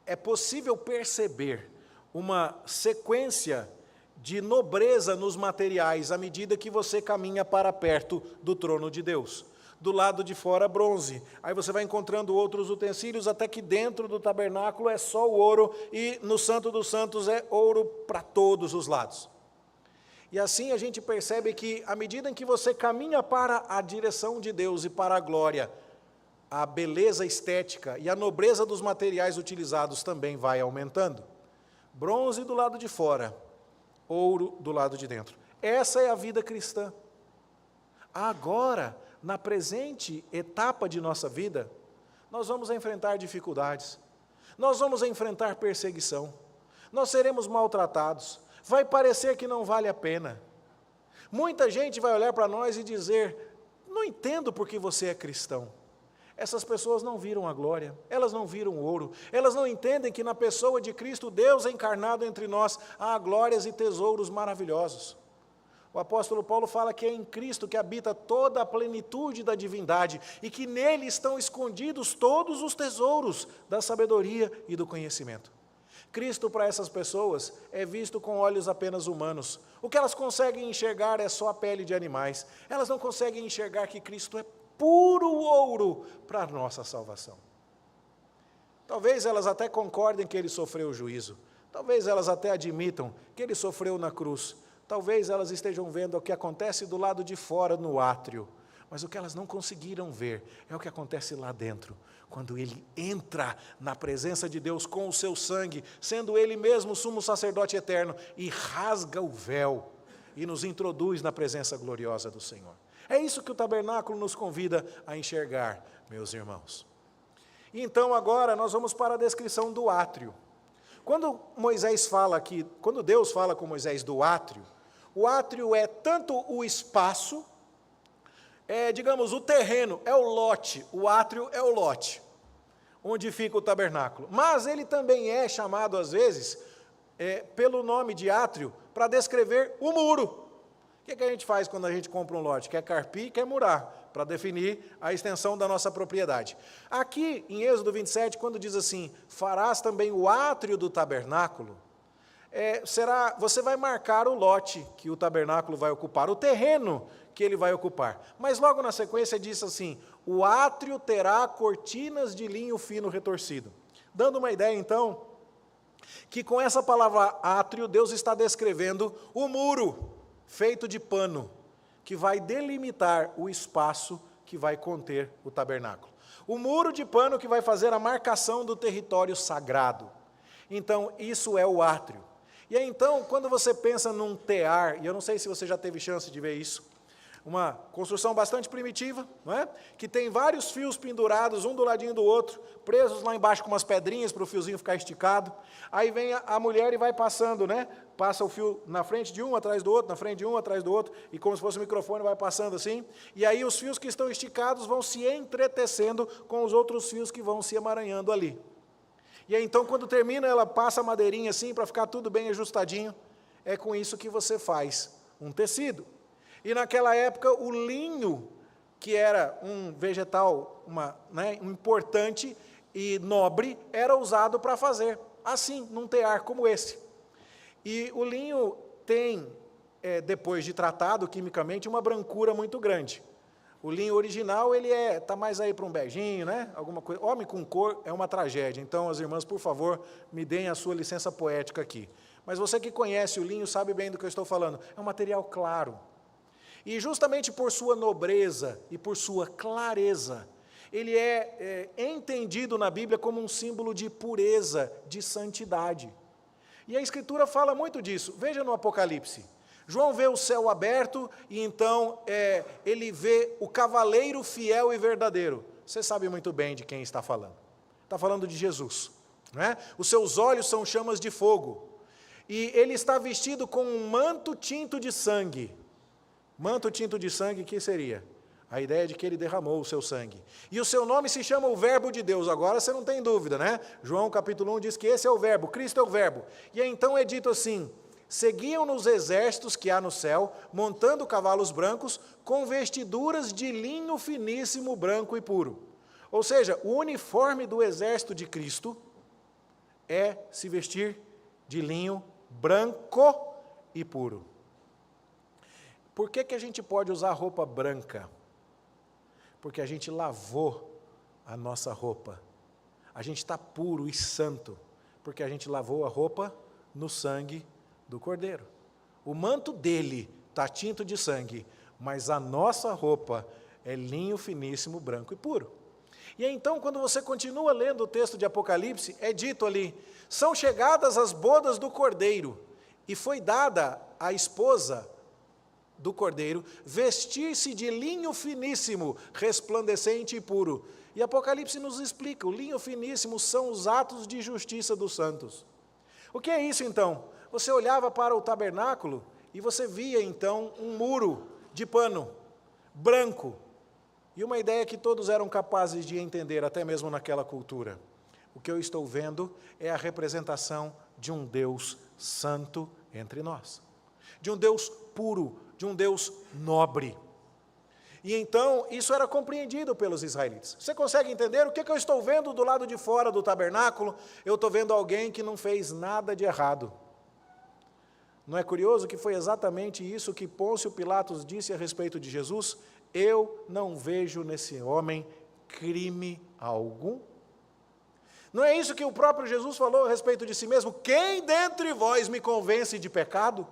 é possível perceber uma sequência de nobreza nos materiais à medida que você caminha para perto do trono de Deus. Do lado de fora, bronze. Aí você vai encontrando outros utensílios, até que dentro do tabernáculo é só o ouro, e no Santo dos Santos é ouro para todos os lados. E assim a gente percebe que, à medida em que você caminha para a direção de Deus e para a glória, a beleza estética e a nobreza dos materiais utilizados também vai aumentando. Bronze do lado de fora, ouro do lado de dentro. Essa é a vida cristã. Agora, na presente etapa de nossa vida, nós vamos enfrentar dificuldades, nós vamos enfrentar perseguição, nós seremos maltratados, vai parecer que não vale a pena. Muita gente vai olhar para nós e dizer: não entendo por que você é cristão. Essas pessoas não viram a glória, elas não viram o ouro, elas não entendem que na pessoa de Cristo, Deus encarnado entre nós, há glórias e tesouros maravilhosos. O apóstolo Paulo fala que é em Cristo que habita toda a plenitude da divindade e que nele estão escondidos todos os tesouros da sabedoria e do conhecimento. Cristo, para essas pessoas, é visto com olhos apenas humanos. O que elas conseguem enxergar é só a pele de animais. Elas não conseguem enxergar que Cristo é puro ouro para a nossa salvação. Talvez elas até concordem que ele sofreu o juízo. Talvez elas até admitam que ele sofreu na cruz. Talvez elas estejam vendo o que acontece do lado de fora no átrio, mas o que elas não conseguiram ver é o que acontece lá dentro, quando ele entra na presença de Deus com o seu sangue, sendo ele mesmo o sumo sacerdote eterno, e rasga o véu e nos introduz na presença gloriosa do Senhor. É isso que o tabernáculo nos convida a enxergar, meus irmãos. E então agora nós vamos para a descrição do átrio. Quando Deus fala com Moisés do átrio, o átrio é tanto o espaço, digamos, o terreno, é o lote, o átrio é o lote, onde fica o tabernáculo. Mas ele também é chamado, às vezes, pelo nome de átrio, para descrever o muro. O que a gente faz quando a gente compra um lote? Quer carpir, quer murar, para definir a extensão da nossa propriedade. Aqui, em Êxodo 27, quando diz assim: farás também o átrio do tabernáculo, você vai marcar o lote que o tabernáculo vai ocupar, o terreno que ele vai ocupar. Mas logo na sequência diz assim: o átrio terá cortinas de linho fino retorcido. Dando uma ideia, então, que com essa palavra átrio, Deus está descrevendo o muro feito de pano, que vai delimitar o espaço que vai conter o tabernáculo. O muro de pano que vai fazer a marcação do território sagrado. Então, isso é o átrio. E aí, então, quando você pensa num tear, e eu não sei se você já teve chance de ver isso, uma construção bastante primitiva, não é? Que tem vários fios pendurados, um do ladinho do outro, presos lá embaixo com umas pedrinhas para o fiozinho ficar esticado. Aí vem a mulher e vai passando, né? Passa o fio na frente de um, atrás do outro, na frente de um, atrás do outro, e como se fosse um microfone vai passando assim. E aí os fios que estão esticados vão se entretecendo com os outros fios que vão se emaranhando ali. E aí então, quando termina, ela passa a madeirinha assim para ficar tudo bem ajustadinho. É com isso que você faz um tecido. E naquela época, o linho, que era um vegetal importante, e nobre era usado para fazer, assim, num tear como esse. E o linho tem, depois de tratado quimicamente, uma brancura muito grande. O linho original, ele está mais aí para um beijinho, né? Alguma coisa. Homem com cor é uma tragédia. Então, as irmãs, por favor, me deem a sua licença poética aqui. Mas você que conhece o linho sabe bem do que eu estou falando. É um material claro. E justamente por sua nobreza e por sua clareza, ele é entendido na Bíblia como um símbolo de pureza, de santidade. E a Escritura fala muito disso. Veja no Apocalipse. João vê o céu aberto e então ele vê o cavaleiro fiel e verdadeiro. Você sabe muito bem de quem está falando. Está falando de Jesus. Não é? Os seus olhos são chamas de fogo. E ele está vestido com um manto tinto de sangue. Manto tinto de sangue, que seria? A ideia de que ele derramou o seu sangue. E o seu nome se chama o Verbo de Deus. Agora você não tem dúvida, né? João capítulo 1 diz que esse é o Verbo, Cristo é o Verbo. E então é dito assim: seguiam-no os exércitos que há no céu, montando cavalos brancos, com vestiduras de linho finíssimo, branco e puro. Ou seja, o uniforme do exército de Cristo é se vestir de linho branco e puro. Por que a gente pode usar roupa branca? Porque a gente lavou a nossa roupa. A gente está puro e santo, porque a gente lavou a roupa no sangue do Cordeiro. O manto dele está tinto de sangue, mas a nossa roupa é linho finíssimo, branco e puro. E então, quando você continua lendo o texto de Apocalipse, é dito ali: são chegadas as bodas do Cordeiro, e foi dada à esposa do Cordeiro vestir-se de linho finíssimo, resplandecente e puro. E Apocalipse nos explica: o linho finíssimo são os atos de justiça dos santos. O que é isso então? Você olhava para o tabernáculo e você via então um muro de pano branco, e uma ideia que todos eram capazes de entender, até mesmo naquela cultura. O que eu estou vendo é a representação de um Deus santo entre nós, de um Deus puro, de um Deus nobre. E então, isso era compreendido pelos israelitas. Você consegue entender o que eu estou vendo do lado de fora do tabernáculo? Eu estou vendo alguém que não fez nada de errado. Não é curioso que foi exatamente isso que Pôncio Pilatos disse a respeito de Jesus? Eu não vejo nesse homem crime algum. Não é isso que o próprio Jesus falou a respeito de si mesmo? Quem dentre vós me convence de pecado?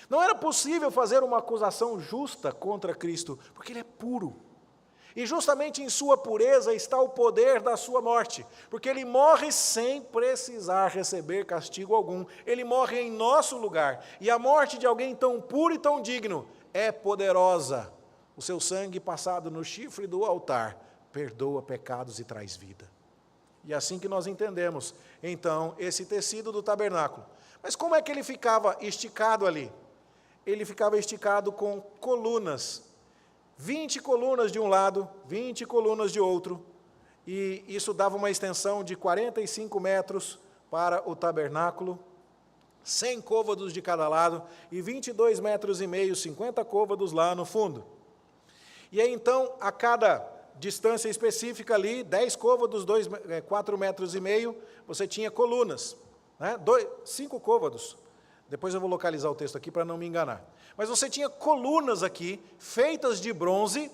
Não era possível fazer uma acusação justa contra Cristo, porque ele é puro. E justamente em sua pureza está o poder da sua morte, porque ele morre sem precisar receber castigo algum. Ele morre em nosso lugar. E a morte de alguém tão puro e tão digno é poderosa. O seu sangue passado no chifre do altar perdoa pecados e traz vida. E é assim que nós entendemos, então, esse tecido do tabernáculo. Mas como é que ele ficava esticado ali? Ele ficava esticado com colunas, 20 colunas de um lado, 20 colunas de outro, e isso dava uma extensão de 45 metros para o tabernáculo, 100 côvados de cada lado, e 22 metros e meio, 50 côvados lá no fundo. E aí, então, a cada distância específica ali, 10 côvados, 4 metros e meio, você tinha colunas, né? 5 côvados. Depois eu vou localizar o texto aqui para não me enganar. Mas você tinha colunas aqui, feitas de bronze,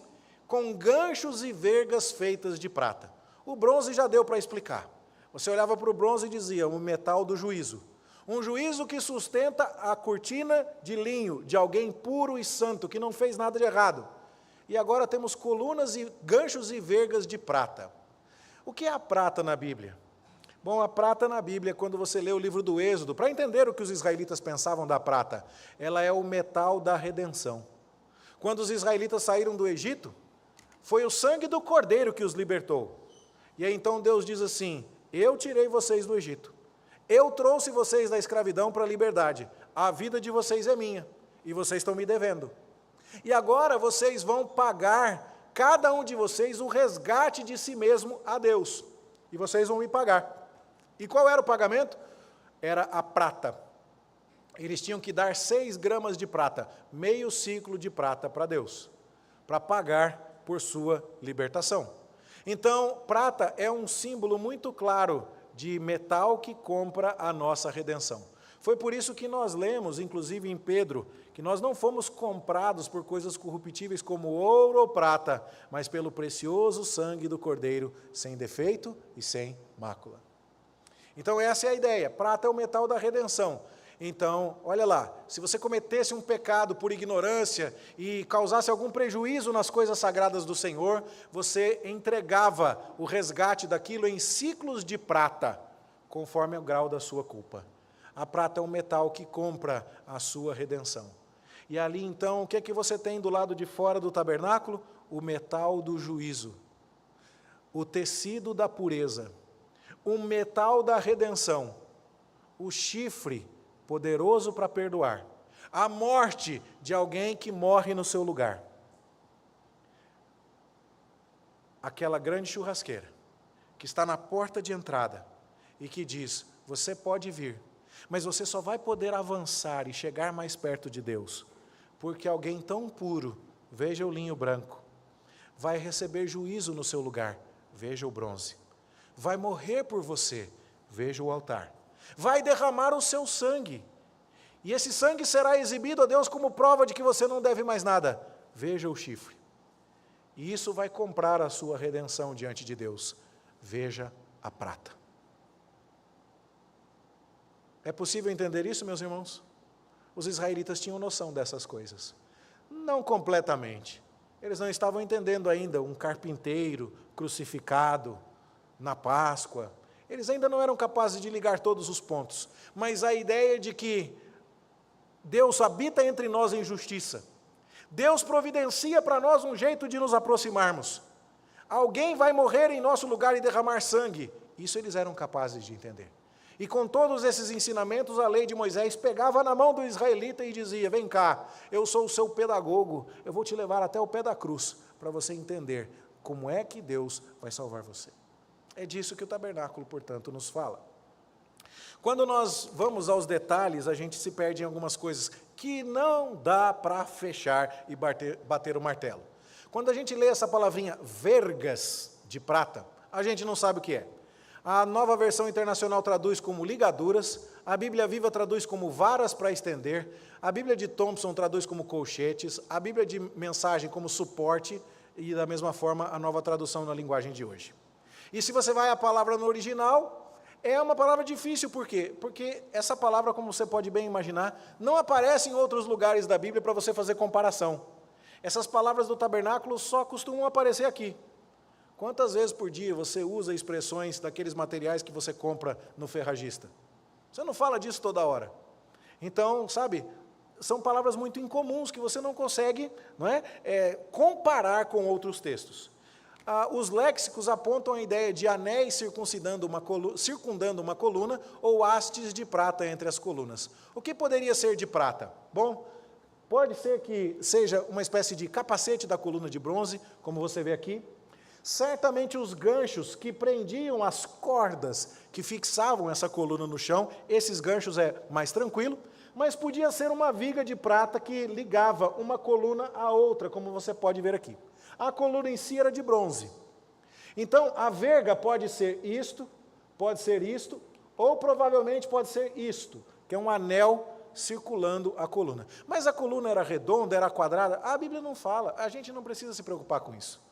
com ganchos e vergas feitas de prata. O bronze já deu para explicar. Você olhava para o bronze e dizia: o metal do juízo. Um juízo que sustenta a cortina de linho de alguém puro e santo, que não fez nada de errado. E agora temos colunas e ganchos e vergas de prata. O que é a prata na Bíblia? Bom, a prata na Bíblia, quando você lê o livro do Êxodo, para entender o que os israelitas pensavam da prata, ela é o metal da redenção. Quando os israelitas saíram do Egito, foi o sangue do Cordeiro que os libertou. E aí então Deus diz assim: eu tirei vocês do Egito, eu trouxe vocês da escravidão para a liberdade, a vida de vocês é minha, e vocês estão me devendo. E agora vocês vão pagar, cada um de vocês, o resgate de si mesmo a Deus, e vocês vão me pagar. E qual era o pagamento? Era a prata. Eles tinham que dar 6 gramas de prata, meio ciclo de prata para Deus, para pagar por sua libertação. Então, prata é um símbolo muito claro de metal que compra a nossa redenção. Foi por isso que nós lemos, inclusive em Pedro, que nós não fomos comprados por coisas corruptíveis como ouro ou prata, mas pelo precioso sangue do Cordeiro, sem defeito e sem mácula. Então essa é a ideia, prata é o metal da redenção. Então, olha lá, se você cometesse um pecado por ignorância e causasse algum prejuízo nas coisas sagradas do Senhor, você entregava o resgate daquilo em ciclos de prata, conforme o grau da sua culpa. A prata é um metal que compra a sua redenção. E ali então, o que é que você tem do lado de fora do tabernáculo? O metal do juízo, o tecido da pureza, o metal da redenção, o chifre poderoso para perdoar, a morte de alguém que morre no seu lugar. Aquela grande churrasqueira que está na porta de entrada e que diz, você pode vir, mas você só vai poder avançar e chegar mais perto de Deus, porque alguém tão puro, veja o linho branco, vai receber juízo no seu lugar, veja o bronze, vai morrer por você, veja o altar, vai derramar o seu sangue, e esse sangue será exibido a Deus como prova de que você não deve mais nada, veja o chifre, e isso vai comprar a sua redenção diante de Deus, veja a prata. É possível entender isso, meus irmãos? Os israelitas tinham noção dessas coisas. Não completamente. Eles não estavam entendendo ainda um carpinteiro crucificado na Páscoa. Eles ainda não eram capazes de ligar todos os pontos. Mas a ideia de que Deus habita entre nós em justiça. Deus providencia para nós um jeito de nos aproximarmos. Alguém vai morrer em nosso lugar e derramar sangue. Isso eles eram capazes de entender. E com todos esses ensinamentos, a lei de Moisés pegava na mão do israelita e dizia, vem cá, eu sou o seu pedagogo, eu vou te levar até o pé da cruz, para você entender como é que Deus vai salvar você. É disso que o tabernáculo, portanto, nos fala. Quando nós vamos aos detalhes, a gente se perde em algumas coisas que não dá para fechar e bater o martelo. Quando a gente lê essa palavrinha, vergas de prata, a gente não sabe o que é. A Nova Versão Internacional traduz como ligaduras, a Bíblia Viva traduz como varas para estender, a Bíblia de Thompson traduz como colchetes, a Bíblia de Mensagem como suporte, e da mesma forma a nova tradução na linguagem de hoje. E se você vai à palavra no original, é uma palavra difícil, por quê? Porque essa palavra, como você pode bem imaginar, não aparece em outros lugares da Bíblia para você fazer comparação. Essas palavras do tabernáculo só costumam aparecer aqui. Quantas vezes por dia você usa expressões daqueles materiais que você compra no ferragista? Você não fala disso toda hora. Então, sabe, são palavras muito incomuns que você não consegue, comparar com outros textos. Os léxicos apontam a ideia de anéis circundando uma coluna ou hastes de prata entre as colunas. O que poderia ser de prata? Bom, pode ser que seja uma espécie de capacete da coluna de bronze, como você vê aqui. Certamente os ganchos que prendiam as cordas que fixavam essa coluna no chão, esses ganchos é mais tranquilo, mas podia ser uma viga de prata que ligava uma coluna à outra, como você pode ver aqui. A coluna em si era de bronze. Então, a verga pode ser isto, ou provavelmente pode ser isto, que é um anel circulando a coluna. Mas a coluna era redonda, era quadrada? A Bíblia não fala, a gente não precisa se preocupar com isso.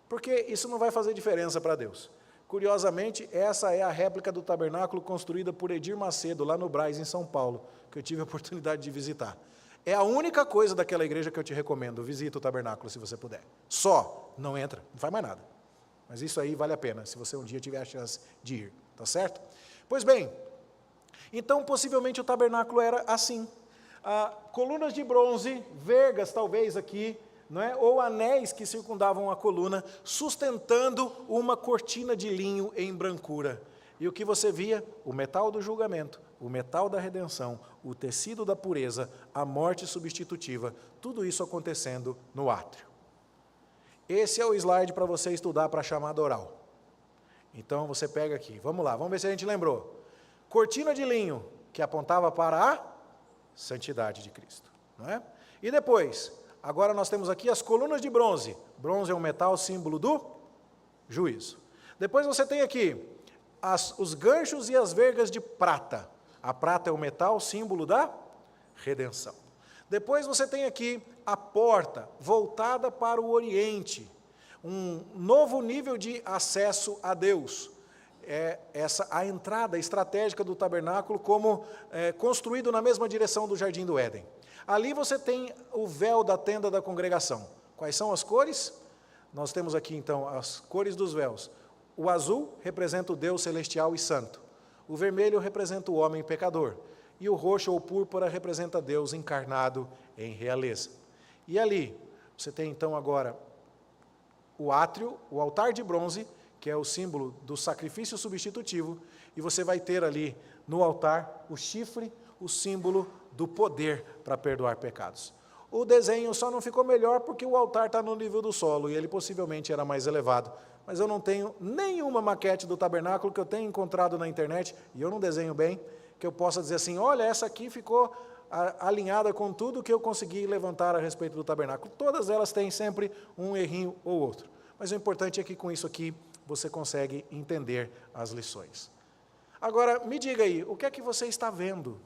Porque isso não vai fazer diferença para Deus. Curiosamente, essa é a réplica do tabernáculo construída por Edir Macedo, lá no Brás, em São Paulo, que eu tive a oportunidade de visitar. É a única coisa daquela igreja que eu te recomendo, visita o tabernáculo se você puder. Só, não entra, não faz mais nada. Mas isso aí vale a pena, se você um dia tiver a chance de ir, tá certo? Pois bem, então possivelmente o tabernáculo era assim. Colunas de bronze, vergas talvez aqui, ou anéis que circundavam a coluna, sustentando uma cortina de linho em brancura. E o que você via? O metal do julgamento, o metal da redenção, o tecido da pureza, a morte substitutiva, tudo isso acontecendo no átrio. Esse é o slide para você estudar para a chamada oral. Então você pega aqui, vamos lá, vamos ver se a gente lembrou. Cortina de linho, que apontava para a santidade de Cristo. E depois, agora nós temos aqui as colunas de bronze. Bronze é um metal símbolo do juízo. Depois você tem aqui os ganchos e as vergas de prata. A prata é o metal, símbolo da redenção. Depois você tem aqui a porta voltada para o Oriente, um novo nível de acesso a Deus. É essa a entrada estratégica do tabernáculo, como construído na mesma direção do Jardim do Éden. Ali você tem o véu da tenda da congregação. Quais são as cores? Nós temos aqui então as cores dos véus. O azul representa o Deus celestial e santo. O vermelho representa o homem pecador. E o roxo ou púrpura representa Deus encarnado em realeza. E ali você tem então agora o átrio, o altar de bronze, que é o símbolo do sacrifício substitutivo, e você vai ter ali no altar o chifre, o símbolo do poder para perdoar pecados. O desenho só não ficou melhor porque o altar está no nível do solo, e ele possivelmente era mais elevado. Mas eu não tenho nenhuma maquete do tabernáculo que eu tenha encontrado na internet, e eu não desenho bem, que eu possa dizer assim, olha, essa aqui ficou alinhada com tudo que eu consegui levantar a respeito do tabernáculo. Todas elas têm sempre um errinho ou outro. Mas o importante é que com isso aqui você consegue entender as lições. Agora, me diga aí, o que é que você está vendo?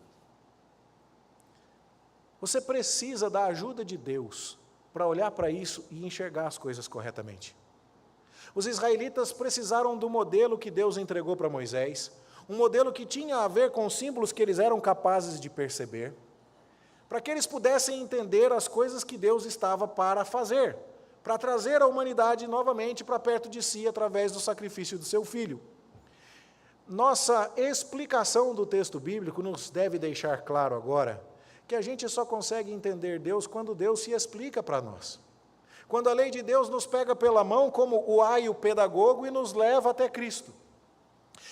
Você precisa da ajuda de Deus para olhar para isso e enxergar as coisas corretamente. Os israelitas precisaram do modelo que Deus entregou para Moisés, um modelo que tinha a ver com os símbolos que eles eram capazes de perceber, para que eles pudessem entender as coisas que Deus estava para fazer, para trazer a humanidade novamente para perto de si através do sacrifício do seu filho. Nossa explicação do texto bíblico nos deve deixar claro agora que a gente só consegue entender Deus quando Deus se explica para nós. Quando a lei de Deus nos pega pela mão como o aio pedagogo e nos leva até Cristo.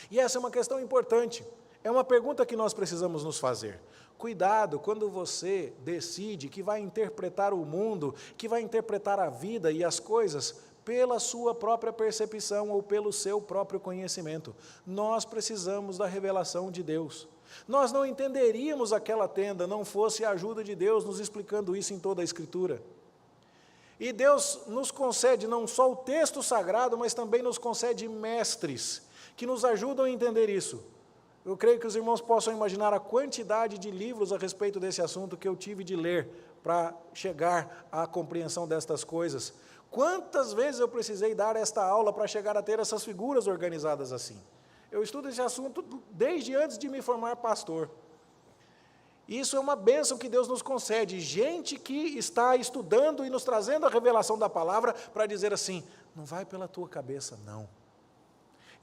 E essa é uma questão importante, é uma pergunta que nós precisamos nos fazer. Cuidado quando você decide que vai interpretar o mundo, que vai interpretar a vida e as coisas pela sua própria percepção ou pelo seu próprio conhecimento. Nós precisamos da revelação de Deus. Nós não entenderíamos aquela tenda, não fosse a ajuda de Deus nos explicando isso em toda a Escritura. E Deus nos concede não só o texto sagrado, mas também nos concede mestres que nos ajudam a entender isso. Eu creio que os irmãos possam imaginar a quantidade de livros a respeito desse assunto que eu tive de ler para chegar à compreensão destas coisas. Quantas vezes eu precisei dar esta aula para chegar a ter essas figuras organizadas assim? Eu estudo esse assunto desde antes de me formar pastor. Isso é uma bênção que Deus nos concede, gente que está estudando e nos trazendo a revelação da palavra para dizer assim, não vai pela tua cabeça, não.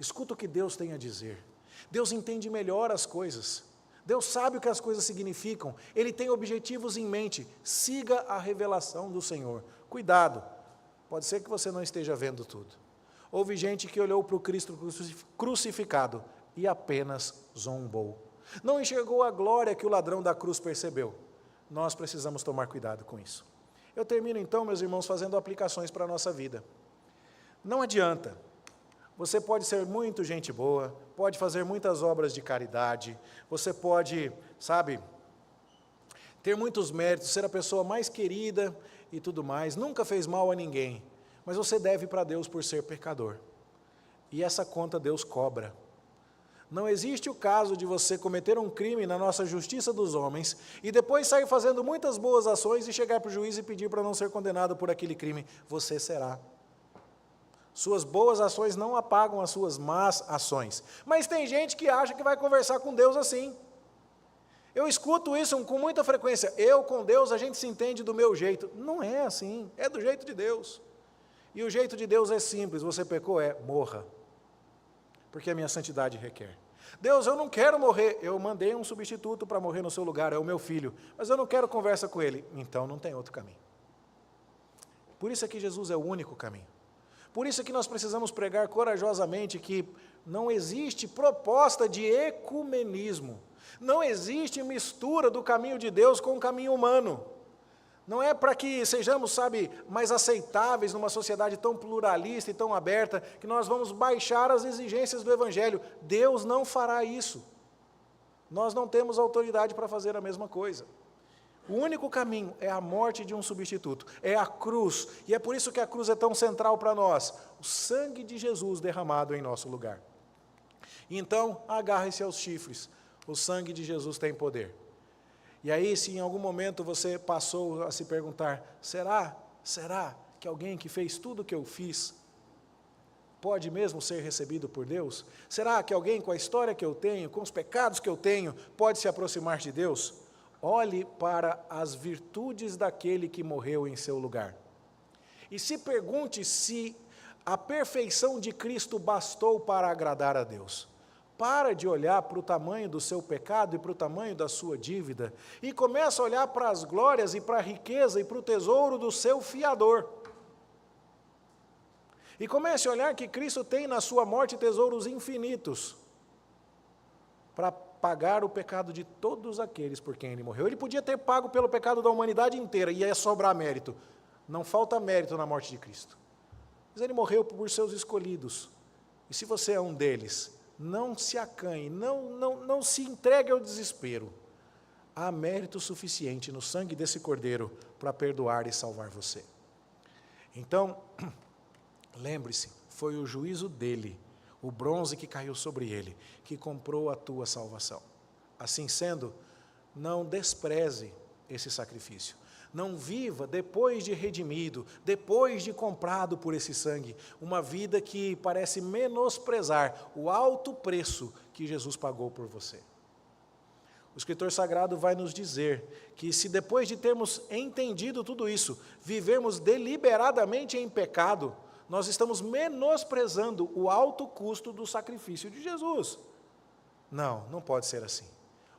Escuta o que Deus tem a dizer. Deus entende melhor as coisas. Deus sabe o que as coisas significam. Ele tem objetivos em mente. Siga a revelação do Senhor. Cuidado, pode ser que você não esteja vendo tudo. Houve gente que olhou para o Cristo crucificado e apenas zombou. Não enxergou a glória que o ladrão da cruz percebeu. Nós precisamos tomar cuidado com isso. Eu termino então, meus irmãos, fazendo aplicações para a nossa vida. Não adianta. Você pode ser muito gente boa, pode fazer muitas obras de caridade, você pode, ter muitos méritos, ser a pessoa mais querida e tudo mais, nunca fez mal a ninguém, mas você deve para Deus por ser pecador. E essa conta Deus cobra. Não existe o caso de você cometer um crime na nossa justiça dos homens e depois sair fazendo muitas boas ações e chegar para o juiz e pedir para não ser condenado por aquele crime. Você será. Suas boas ações não apagam as suas más ações. Mas tem gente que acha que vai conversar com Deus assim. Eu escuto isso com muita frequência. Eu com Deus, a gente se entende do meu jeito. Não é assim, é do jeito de Deus. E o jeito de Deus é simples, você pecou, morra. Porque a minha santidade requer. Deus, eu não quero morrer, eu mandei um substituto para morrer no seu lugar, é o meu filho, mas eu não quero conversa com ele. Então não tem outro caminho. Por isso é que Jesus é o único caminho. Por isso é que nós precisamos pregar corajosamente que não existe proposta de ecumenismo. Não existe mistura do caminho de Deus com o caminho humano. Não é para que sejamos, mais aceitáveis numa sociedade tão pluralista e tão aberta, que nós vamos baixar as exigências do Evangelho. Deus não fará isso. Nós não temos autoridade para fazer a mesma coisa. O único caminho é a morte de um substituto, é a cruz. E é por isso que a cruz é tão central para nós. O sangue de Jesus derramado em nosso lugar. Então, agarre-se aos chifres. O sangue de Jesus tem poder. E aí, se em algum momento você passou a se perguntar, será que alguém que fez tudo o que eu fiz pode mesmo ser recebido por Deus? Será que alguém com a história que eu tenho, com os pecados que eu tenho, pode se aproximar de Deus? Olhe para as virtudes daquele que morreu em seu lugar. E se pergunte se a perfeição de Cristo bastou para agradar a Deus. Para de olhar para o tamanho do seu pecado e para o tamanho da sua dívida e começa a olhar para as glórias e para a riqueza e para o tesouro do seu fiador. E comece a olhar que Cristo tem na sua morte tesouros infinitos para pagar o pecado de todos aqueles por quem ele morreu. Ele podia ter pago pelo pecado da humanidade inteira e ia sobrar mérito. Não falta mérito na morte de Cristo. Mas ele morreu por seus escolhidos. E se você é um deles, não se acanhe, não se entregue ao desespero. Há mérito suficiente no sangue desse cordeiro para perdoar e salvar você. Então, lembre-se, foi o juízo dele, o bronze que caiu sobre ele, que comprou a tua salvação. Assim sendo, não despreze esse sacrifício. Não viva, depois de redimido, depois de comprado por esse sangue, uma vida que parece menosprezar o alto preço que Jesus pagou por você. O escritor sagrado vai nos dizer que se depois de termos entendido tudo isso, vivermos deliberadamente em pecado, nós estamos menosprezando o alto custo do sacrifício de Jesus. Não pode ser assim.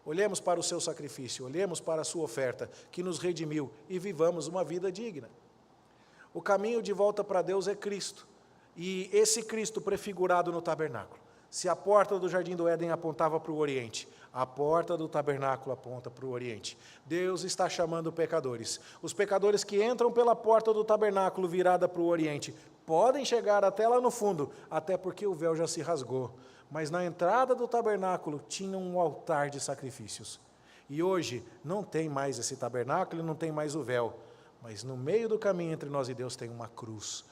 Olhemos para o seu sacrifício, olhemos para a sua oferta, que nos redimiu, e vivamos uma vida digna. O caminho de volta para Deus é Cristo, e esse Cristo prefigurado no tabernáculo. Se a porta do Jardim do Éden apontava para o Oriente, a porta do tabernáculo aponta para o Oriente. Deus está chamando pecadores. Os pecadores que entram pela porta do tabernáculo virada para o Oriente, podem chegar até lá no fundo, até porque o véu já se rasgou. Mas na entrada do tabernáculo tinha um altar de sacrifícios. E hoje não tem mais esse tabernáculo e não tem mais o véu. Mas no meio do caminho entre nós e Deus tem uma cruz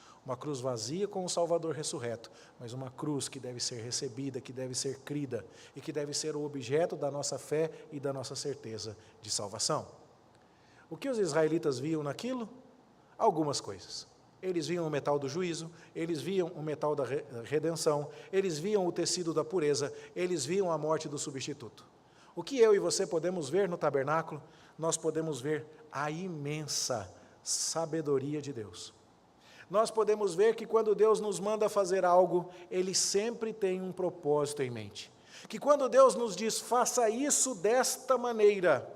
vazia com o Salvador ressurreto, mas uma cruz que deve ser recebida, que deve ser crida e que deve ser o objeto da nossa fé e da nossa certeza de salvação. O que os israelitas viam naquilo? Algumas coisas. Eles viam o metal do juízo, eles viam o metal da redenção, eles viam o tecido da pureza, eles viam a morte do substituto. O que eu e você podemos ver no tabernáculo? Nós podemos ver a imensa sabedoria de Deus. Nós podemos ver que quando Deus nos manda fazer algo, Ele sempre tem um propósito em mente. Que quando Deus nos diz, faça isso desta maneira,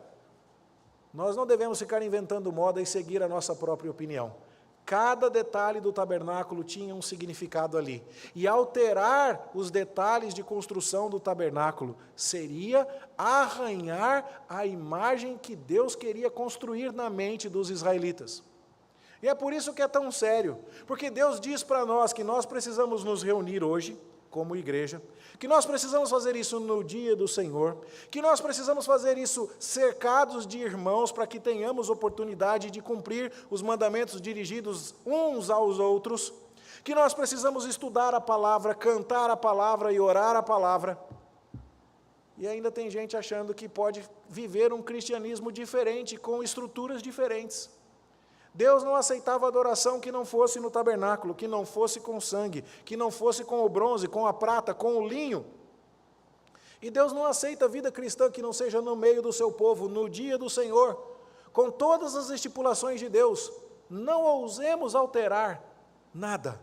nós não devemos ficar inventando moda e seguir a nossa própria opinião. Cada detalhe do tabernáculo tinha um significado ali. E alterar os detalhes de construção do tabernáculo seria arranhar a imagem que Deus queria construir na mente dos israelitas. E é por isso que é tão sério, porque Deus diz para nós que nós precisamos nos reunir hoje, como igreja, que nós precisamos fazer isso no dia do Senhor, que nós precisamos fazer isso cercados de irmãos para que tenhamos oportunidade de cumprir os mandamentos dirigidos uns aos outros, que nós precisamos estudar a palavra, cantar a palavra e orar a palavra. E ainda tem gente achando que pode viver um cristianismo diferente, com estruturas diferentes. Deus não aceitava adoração que não fosse no tabernáculo, que não fosse com sangue, que não fosse com o bronze, com a prata, com o linho. E Deus não aceita a vida cristã que não seja no meio do seu povo, no dia do Senhor, com todas as estipulações de Deus. Não ousemos alterar nada,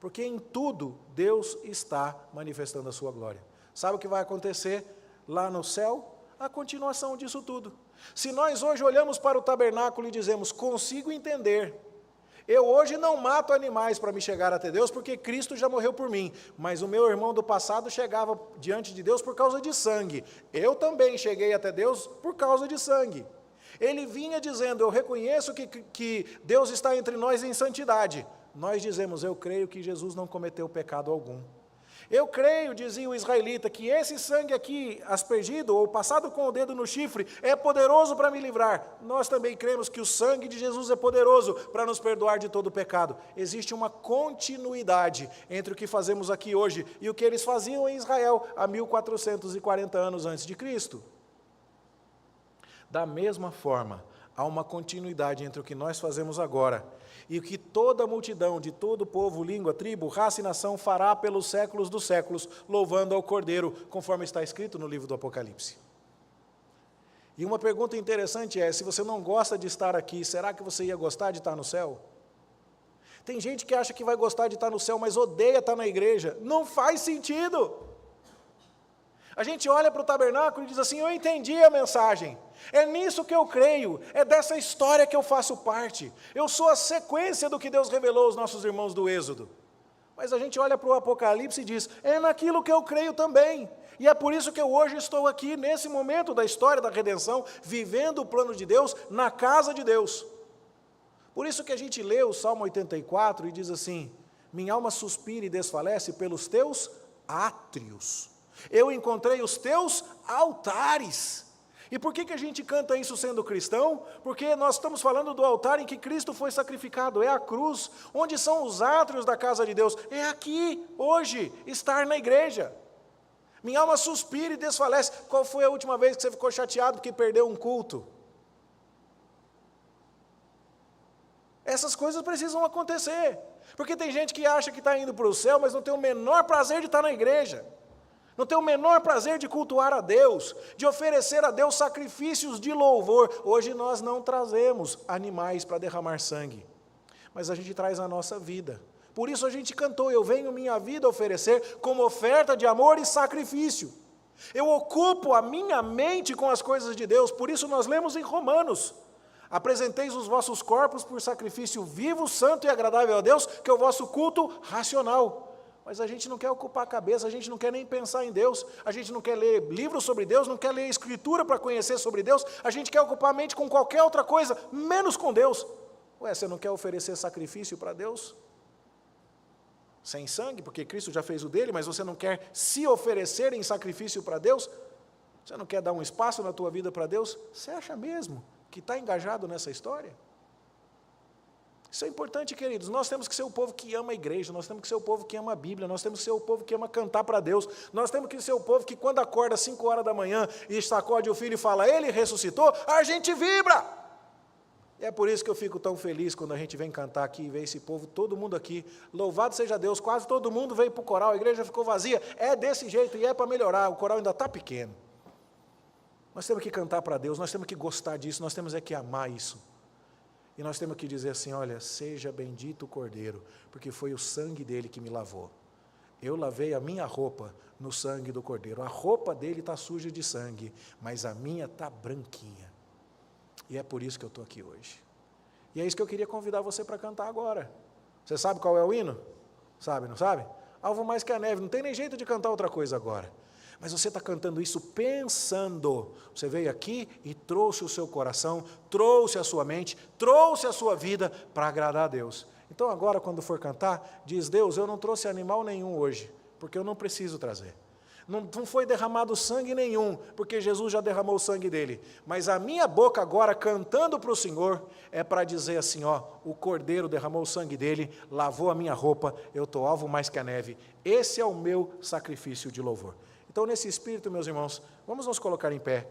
porque em tudo Deus está manifestando a sua glória. Sabe o que vai acontecer lá no céu? A continuação disso tudo. Se nós hoje olhamos para o tabernáculo e dizemos, consigo entender, eu hoje não mato animais para me chegar até Deus, porque Cristo já morreu por mim, mas o meu irmão do passado chegava diante de Deus por causa de sangue. Eu também cheguei até Deus por causa de sangue. Ele vinha dizendo, eu reconheço que Deus está entre nós em santidade. Nós dizemos, eu creio que Jesus não cometeu pecado algum. Eu creio, dizia o israelita, que esse sangue aqui aspergido ou passado com o dedo no chifre é poderoso para me livrar. Nós também cremos que o sangue de Jesus é poderoso para nos perdoar de todo o pecado. Existe uma continuidade entre o que fazemos aqui hoje e o que eles faziam em Israel há 1440 anos antes de Cristo. Da mesma forma, há uma continuidade entre o que nós fazemos agora e o que toda a multidão de todo povo, língua, tribo, raça e nação fará pelos séculos dos séculos, louvando ao Cordeiro, conforme está escrito no livro do Apocalipse. E uma pergunta interessante é, se você não gosta de estar aqui, será que você ia gostar de estar no céu? Tem gente que acha que vai gostar de estar no céu, mas odeia estar na igreja. Não faz sentido! A gente olha para o tabernáculo e diz assim, eu entendi a mensagem, é nisso que eu creio, é dessa história que eu faço parte, eu sou a sequência do que Deus revelou aos nossos irmãos do Êxodo. Mas a gente olha para o Apocalipse e diz, é naquilo que eu creio também, e é por isso que eu hoje estou aqui, nesse momento da história da redenção, vivendo o plano de Deus, na casa de Deus. Por isso que a gente lê o Salmo 84 e diz assim, minha alma suspira e desfalece pelos teus átrios. Eu encontrei os teus altares. E por que a gente canta isso sendo cristão? Porque nós estamos falando do altar em que Cristo foi sacrificado, é a cruz. Onde são os átrios da casa de Deus? É aqui, hoje, estar na igreja. Minha alma suspira e desfalece. Qual foi a última vez que você ficou chateado porque perdeu um culto? Essas coisas precisam acontecer. Porque tem gente que acha que está indo para o céu, mas não tem o menor prazer de estar na igreja. Não tem o menor prazer de cultuar a Deus, de oferecer a Deus sacrifícios de louvor. Hoje nós não trazemos animais para derramar sangue, mas a gente traz a nossa vida. Por isso a gente cantou, eu venho minha vida oferecer como oferta de amor e sacrifício. Eu ocupo a minha mente com as coisas de Deus, por isso nós lemos em Romanos, apresenteis os vossos corpos por sacrifício vivo, santo e agradável a Deus, que é o vosso culto racional. Mas a gente não quer ocupar a cabeça, a gente não quer nem pensar em Deus, a gente não quer ler livros sobre Deus, não quer ler escritura para conhecer sobre Deus, a gente quer ocupar a mente com qualquer outra coisa, menos com Deus. Ué, você não quer oferecer sacrifício para Deus? Sem sangue, porque Cristo já fez o dele, mas você não quer se oferecer em sacrifício para Deus? Você não quer dar um espaço na tua vida para Deus? Você acha mesmo que está engajado nessa história? Isso é importante, queridos, nós temos que ser o povo que ama a igreja, nós temos que ser o povo que ama a Bíblia, nós temos que ser o povo que ama cantar para Deus, nós temos que ser o povo que quando acorda às 5 horas da manhã e sacode o filho e fala, ele ressuscitou, a gente vibra! E é por isso que eu fico tão feliz quando a gente vem cantar aqui e vê esse povo, todo mundo aqui, louvado seja Deus, quase todo mundo veio para o coral, a igreja ficou vazia, é desse jeito e é para melhorar, o coral ainda está pequeno. Nós temos que cantar para Deus, nós temos que gostar disso, nós temos que amar isso. E nós temos que dizer assim, olha, seja bendito o Cordeiro, porque foi o sangue dele que me lavou. Eu lavei a minha roupa no sangue do Cordeiro. A roupa dele está suja de sangue, mas a minha está branquinha. E é por isso que eu estou aqui hoje. E é isso que eu queria convidar você para cantar agora. Você sabe qual é o hino? Sabe, não sabe? Alvo mais que a neve, não tem nem jeito de cantar outra coisa agora. Mas você está cantando isso pensando. Você veio aqui e trouxe o seu coração, trouxe a sua mente, trouxe a sua vida para agradar a Deus. Então agora quando for cantar, diz, Deus, eu não trouxe animal nenhum hoje, porque eu não preciso trazer. Não foi derramado sangue nenhum, porque Jesus já derramou o sangue dele. Mas a minha boca agora, cantando para o Senhor, é para dizer assim, ó, o Cordeiro derramou o sangue dele, lavou a minha roupa, eu estou alvo mais que a neve. Esse é o meu sacrifício de louvor. Então, nesse espírito, meus irmãos, vamos nos colocar em pé.